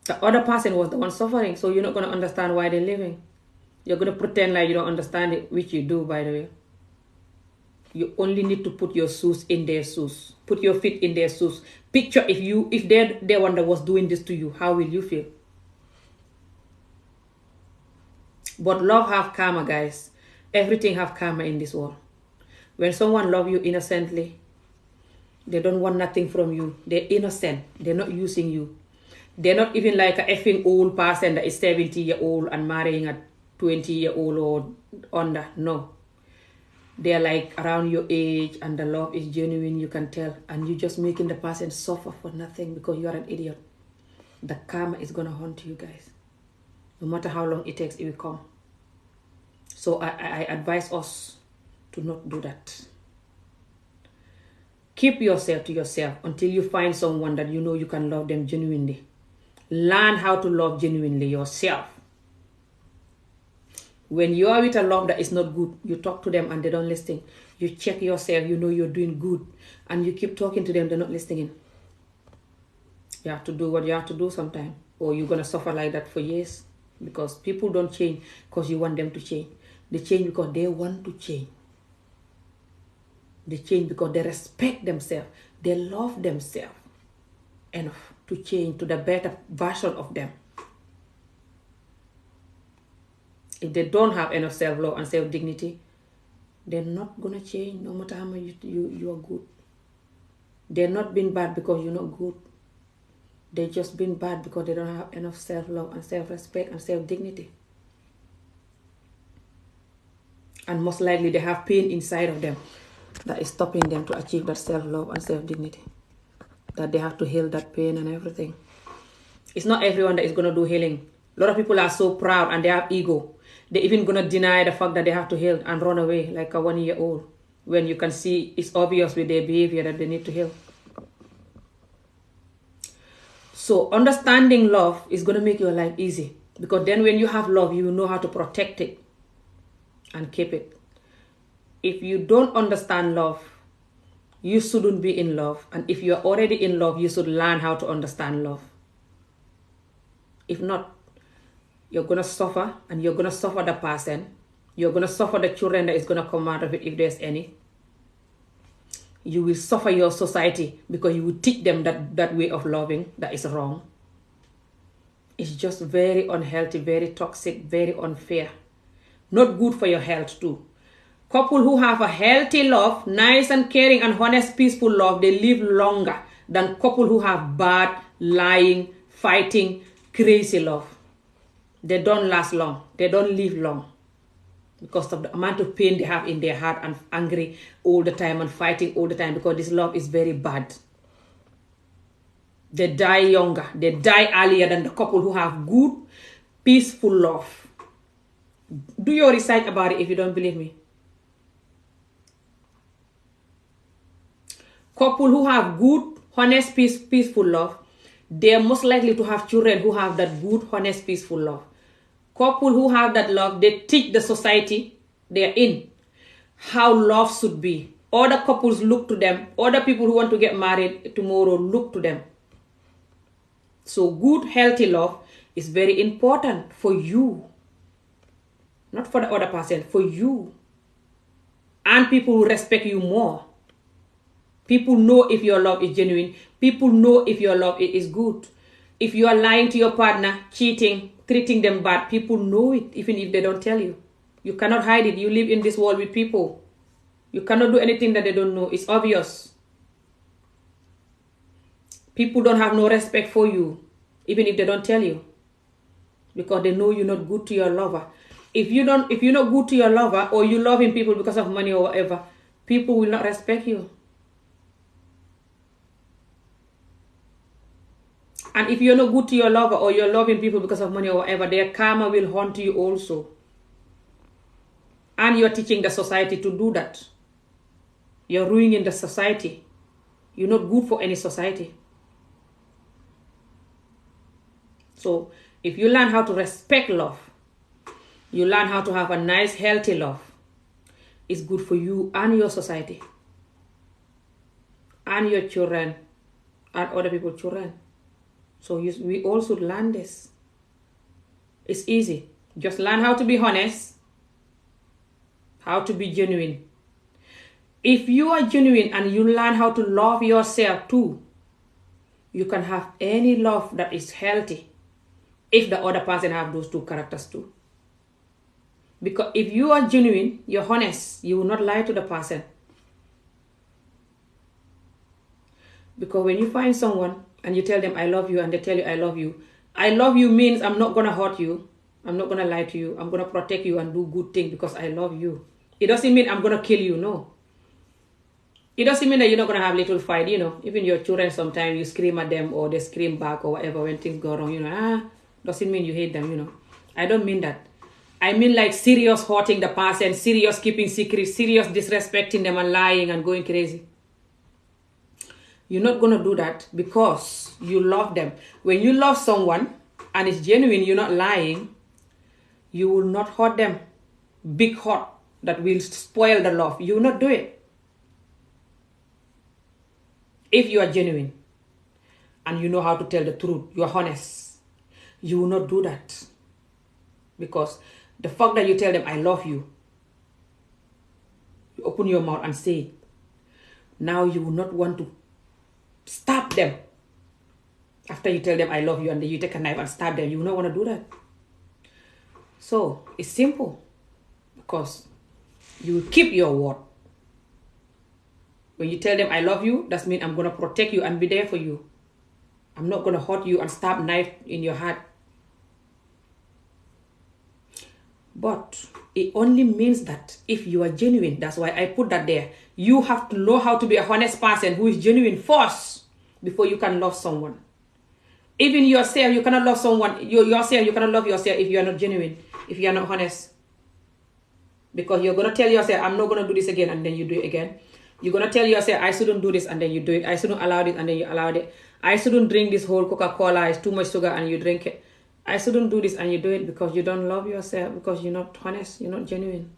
The other person was the one suffering, so you're not going to understand why they're living. You're going to pretend like you don't understand it, which you do, by the way. You only need to put your shoes in their shoes. Put your feet in their shoes. Picture if they're the one that was doing this to you, how will you feel? But love have karma, guys. Everything have karma in this world. When someone love you innocently, they don't want nothing from you. They're innocent. They're not using you. They're not even like a effing old person that is 70-year-old and marrying a 20-year-old or under. No. They're like around your age and the love is genuine, you can tell. And you're just making the person suffer for nothing because you are an idiot. The karma is going to haunt you guys. No matter how long it takes, it will come. So I advise us to not do that. Keep yourself to yourself until you find someone that you know you can love them genuinely. Learn how to love genuinely yourself. When you are with a love that is not good, you talk to them and they don't listen. You check yourself, you know you're doing good, and you keep talking to them, they're not listening. You have to do what you have to do sometime, or you're going to suffer like that for years, because people don't change because you want them to change. They change because they want to change. They change because they respect themselves. They love themselves enough to change to the better version of them. If they don't have enough self-love and self-dignity, they're not going to change no matter how much you are good. They're not being bad because you're not good. They're just being bad because they don't have enough self-love and self-respect and self-dignity. And most likely they have pain inside of them that is stopping them to achieve that self-love and self-dignity. That they have to heal that pain and everything. It's not everyone that is going to do healing. A lot of people are so proud and they have ego. They're even going to deny the fact that they have to heal and run away like a 1-year-old. When you can see it's obvious with their behavior that they need to heal. So understanding love is going to make your life easy. Because then when you have love, you will know how to protect it and keep it. If you don't understand love, you shouldn't be in love. And if you're already in love, you should learn how to understand love. If not, you're going to suffer, and you're going to suffer the person. You're going to suffer the children that is going to come out of it if there's any. You will suffer your society because you will teach them that way of loving that is wrong. It's just very unhealthy, very toxic, very unfair. Not good for your health too. Couple who have a healthy love, nice and caring and honest, peaceful love, they live longer than couple who have bad, lying, fighting, crazy love. They don't last long. They don't live long because of the amount of pain they have in their heart and angry all the time and fighting all the time because this love is very bad. They die younger. They die earlier than the couple who have good, peaceful love. Do your research about it if you don't believe me. Couple who have good, honest, peaceful love, they are most likely to have children who have that good, honest, peaceful love. Couple who have that love, they teach the society they are in how love should be. Other couples look to them. Other people who want to get married tomorrow look to them. So good, healthy love is very important for you. Not for the other person, for you. And people will respect you more. People know if your love is genuine. People know if your love is good. If you are lying to your partner, cheating, treating them bad, people know it even if they don't tell you. You cannot hide it. You live in this world with people. You cannot do anything that they don't know. It's obvious. People don't have no respect for you even if they don't tell you because they know you're not good to your lover. If you're not good to your lover or you love him people because of money or whatever, people will not respect you. And if you're not good to your lover or you're loving people because of money or whatever, their karma will haunt you also. And you're teaching the society to do that. You're ruining the society. You're not good for any society. So if you learn how to respect love, you learn how to have a nice, healthy love, it's good for you and your society. and your children and other people's children. So we all should learn this. It's easy. Just learn how to be honest, how to be genuine. If you are genuine and you learn how to love yourself too, you can have any love that is healthy if the other person have those two characters too. Because if you are genuine, you're honest, you will not lie to the person. Because when you find someone and you tell them I love you and they tell you I love you means I'm not going to hurt you, I'm not going to lie to you, I'm going to protect you and do good things because I love you. It doesn't mean I'm going to kill you, no. It doesn't mean that you're not going to have little fight, even your children sometimes you scream at them or they scream back or whatever when things go wrong, doesn't mean you hate them, I don't mean that. I mean like serious hurting the person, serious keeping secrets, serious disrespecting them and lying and going crazy. You're not going to do that because you love them. When you love someone and it's genuine, you're not lying, you will not hurt them. Big hurt that will spoil the love. You will not do it. If you are genuine and you know how to tell the truth, you are honest, you will not do that. Because the fact that you tell them, I love you, you open your mouth and say it. Now you will not want to stab them. After you tell them, I love you, and then you take a knife and stab them, you will not want to do that. So, it's simple. Because you will keep your word. When you tell them I love you, that means I'm going to protect you and be there for you. I'm not going to hurt you and stab knife in your heart. But it only means that if you are genuine, that's why I put that there. You have to know how to be a honest person who is genuine first before you can love someone. Even yourself, you cannot love someone. Yourself, you cannot love yourself if you are not genuine, if you are not honest. Because you're going to tell yourself, I'm not going to do this again, and then you do it again. You're going to tell yourself, I shouldn't do this, and then you do it. I shouldn't allow this, and then you allowed it. I shouldn't drink this whole Coca-Cola. It's too much sugar, and you drink it. I shouldn't do this, and you do it because you don't love yourself, because you're not honest, you're not genuine.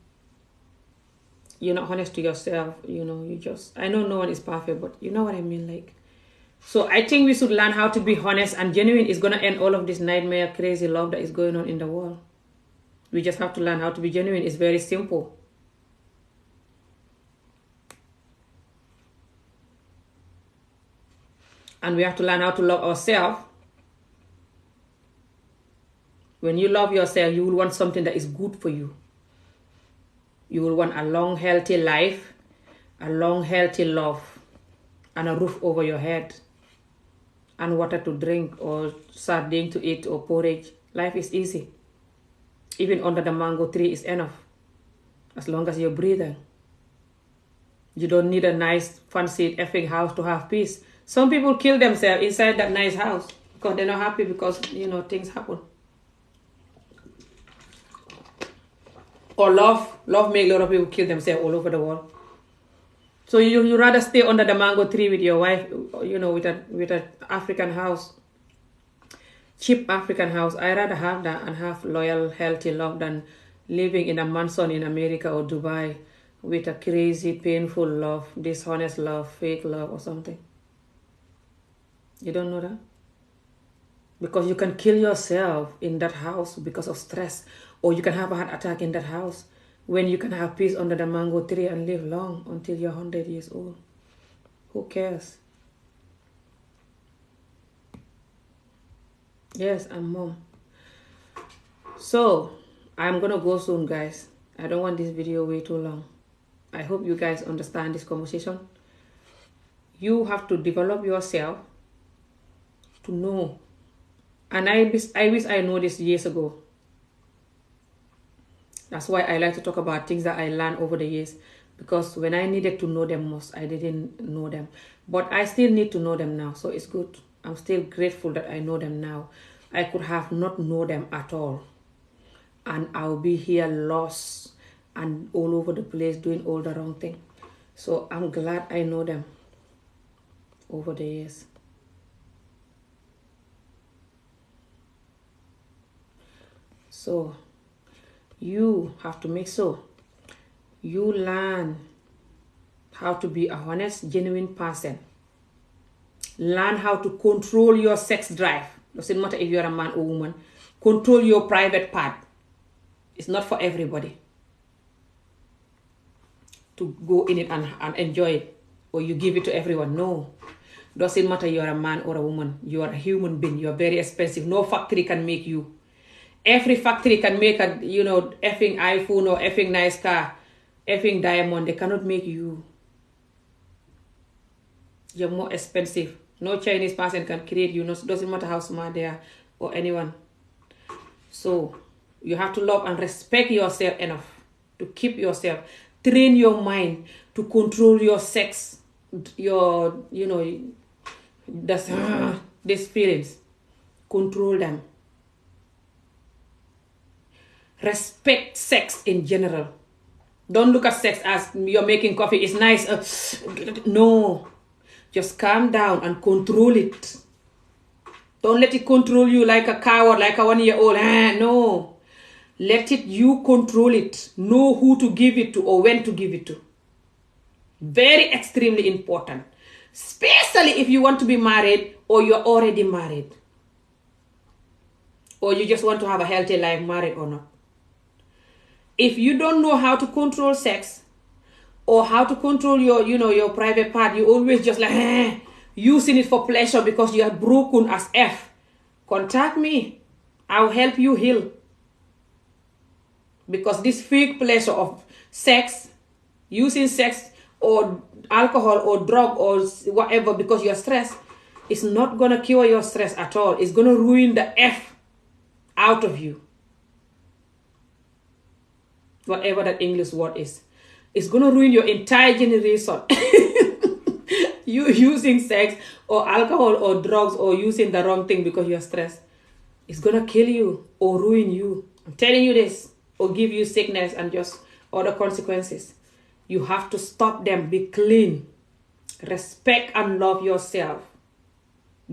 You're not honest to yourself, I know no one is perfect, but you know what I mean, like. So I think we should learn how to be honest and genuine. Is going to end all of this nightmare, crazy love that is going on in the world. We just have to learn how to be genuine. It's very simple. And we have to learn how to love ourselves. When you love yourself, you will want something that is good for you. You will want a long, healthy life, a long, healthy love, and a roof over your head, and water to drink, or sardine to eat, or porridge. Life is easy. Even under the mango tree is enough, as long as you're breathing. You don't need a nice, fancy, effing house to have peace. Some people kill themselves inside that nice house because they're not happy because, things happen. Or love make a lot of people kill themselves all over the world. So you rather stay under the mango tree with your wife, with an African house, cheap African house. I rather have that and have loyal, healthy love than living in a mansion in America or Dubai with a crazy, painful love, dishonest love, fake love or something. You don't know that? Because you can kill yourself in that house because of stress, or you can have a heart attack in that house when you can have peace under the mango tree and live long until you're 100 years old. Who cares? Yes, I'm mom. So, I'm gonna go soon, guys. I don't want this video way too long. I hope you guys understand this conversation. You have to develop yourself to know. And I wish I know this years ago. That's why I like to talk about things that I learned over the years. Because when I needed to know them most, I didn't know them. But I still need to know them now. So it's good. I'm still grateful that I know them now. I could have not known them at all. And I'll be here lost and all over the place doing all the wrong thing. So I'm glad I know them over the years. So you have to make sure you learn how to be a honest, genuine person Learn how to control your sex drive. Doesn't matter if you're a man or woman. Control your private part. It's not for everybody to go in it and enjoy it, or you give it to everyone. No. Doesn't matter you're a man or a woman. You are a human being. You're very expensive. No factory can make you. Every factory can make a, effing iPhone or effing nice car, effing diamond. They cannot make you. You're more expensive. No Chinese person can create you. No, doesn't matter how smart they are or anyone. So you have to love and respect yourself enough to keep yourself. Train your mind to control your sex, your, these feelings. Control them. Respect sex in general. Don't look at sex as you're making coffee. It's nice. No. Just calm down and control it. Don't let it control you like a coward, like a 1-year-old. No. Let it, you control it. Know who to give it to or when to give it to. Very extremely important. Especially if you want to be married or you're already married. Or you just want to have a healthy life, married or not. If you don't know how to control sex or how to control your private part, you always just using it for pleasure because you are broken as F. Contact me. I'll help you heal. Because this fake pleasure of sex, using sex or alcohol or drug or whatever because you're stressed, is not going to cure your stress at all. It's going to ruin the F out of you. Whatever that English word is. It's going to ruin your entire generation. You using sex or alcohol or drugs or using the wrong thing because you're stressed. It's going to kill you or ruin you. I'm telling you this. Or give you sickness and just other consequences. You have to stop them. Be clean. Respect and love yourself.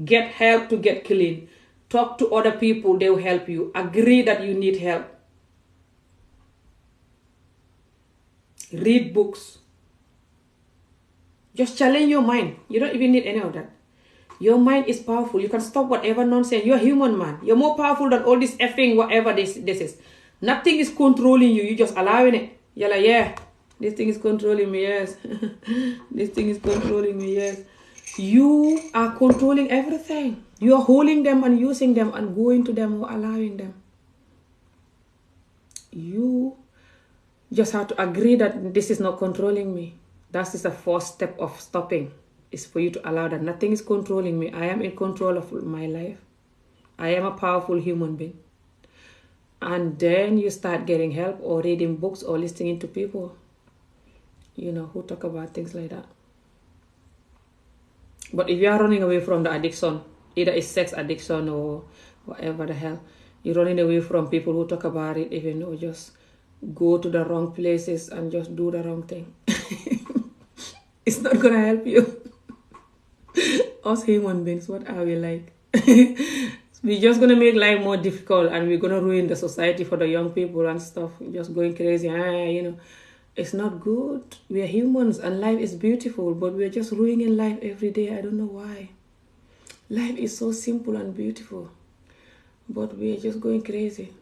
Get help to get clean. Talk to other people. They will help you. Agree that you need help. Read books. Just challenge your mind. You don't even need any of that. Your mind is powerful. You can stop whatever nonsense. You're a human, man. You're more powerful than all this effing whatever this is. Nothing is controlling you. You're just allowing it. You're like, yeah, this thing is controlling me, yes. This thing is controlling me, yes. You are controlling everything. You are holding them and using them and going to them or allowing them. You just have to agree that this is not controlling me. That is the first step of stopping. Is for you to allow that nothing is controlling me. I am in control of my life. I am a powerful human being. And then you start getting help or reading books or listening to people, who talk about things like that. But if you are running away from the addiction, either it's sex addiction or whatever the hell, you're running away from people who talk about it, even though just go to the wrong places and just do the wrong thing. It's not going to help you. Us human beings, what are we like? We're just going to make life more difficult and we're going to ruin the society for the young people and stuff. Just going crazy. It's not good. We are humans and life is beautiful, but we're just ruining life every day. I don't know why. Life is so simple and beautiful, but we're just going crazy.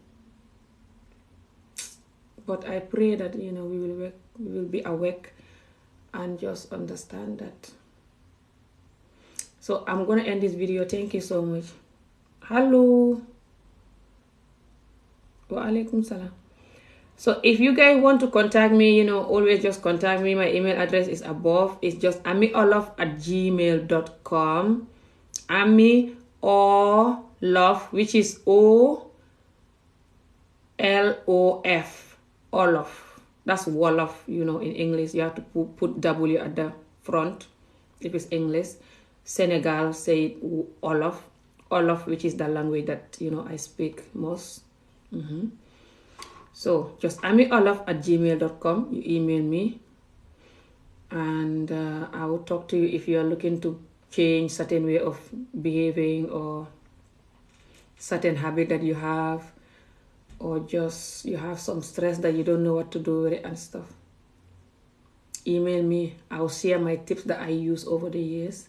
But I pray that, we will be awake and just understand that. So I'm going to end this video. Thank you so much. Hello. Wa alaikum salam. So if you guys want to contact me, always just contact me. My email address is above. It's just amiolof@gmail.com. Ami or love, which is OLOF. Olof. That's Wolof, in English. You have to put W at the front. If it's English. Senegal say Olof. Olof, which is the language that, I speak most. So just amiolof@gmail.com. You email me. And I will talk to you if you are looking to change certain way of behaving or certain habit that you have. Or just you have some stress that you don't know what to do with it and stuff. Email me. I'll share my tips that I use over the years.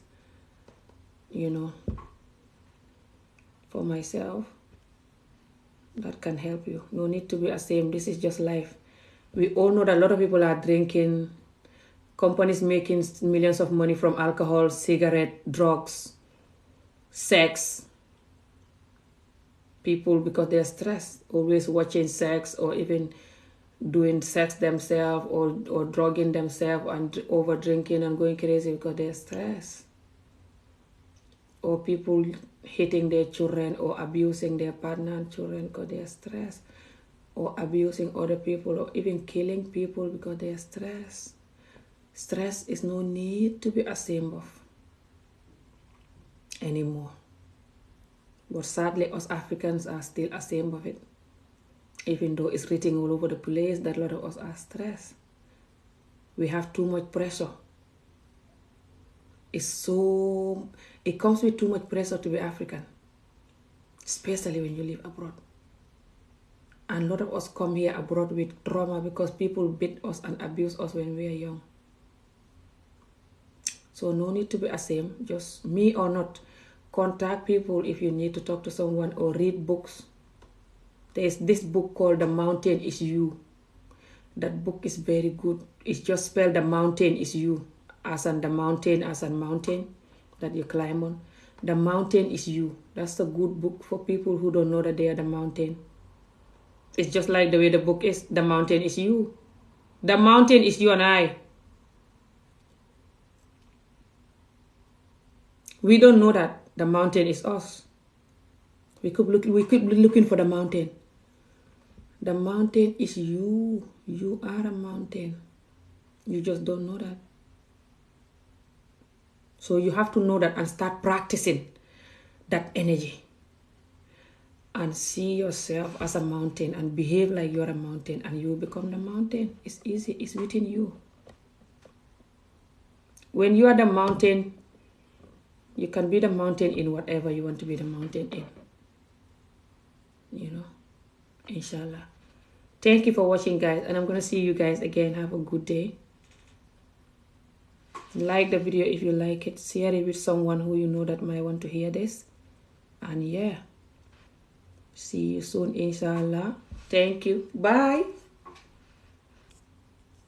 for myself, that can help you. No need to be ashamed. This is just life. We all know that a lot of people are drinking, companies making millions of money from alcohol, cigarette, drugs, sex. People, because they're stressed, always watching sex or even doing sex themselves or drugging themselves and over drinking and going crazy because they're stressed. Or people hitting their children or abusing their partner and children because they're stressed. Or abusing other people or even killing people because they're stressed. Stress is no need to be ashamed of anymore. But sadly, us Africans are still ashamed of it. Even though it's written all over the place that a lot of us are stressed. We have too much pressure. It comes with too much pressure to be African. Especially when you live abroad. And a lot of us come here abroad with trauma because people beat us and abuse us when we are young. So no need to be ashamed. Just me or not. Contact people if you need to talk to someone or read books. There's this book called The Mountain Is You. That book is very good. It's just spelled The Mountain Is You. As in the mountain, as a mountain that you climb on. The Mountain Is You. That's a good book for people who don't know that they are the mountain. It's just like the way the book is. The mountain is you. The mountain is you and I. We don't know that the mountain is us. We keep looking for the mountain. The mountain is you. You are a mountain. You just don't know that. So you have to know that and start practicing that energy. And see yourself as a mountain and behave like you're a mountain and you become the mountain. It's easy. It's within you. When you are the mountain, you can be the mountain in whatever you want to be the mountain in. Inshallah. Thank you for watching, guys. And I'm going to see you guys again. Have a good day. Like the video if you like it. Share it with someone who you know that might want to hear this. And yeah. See you soon, inshallah. Thank you. Bye.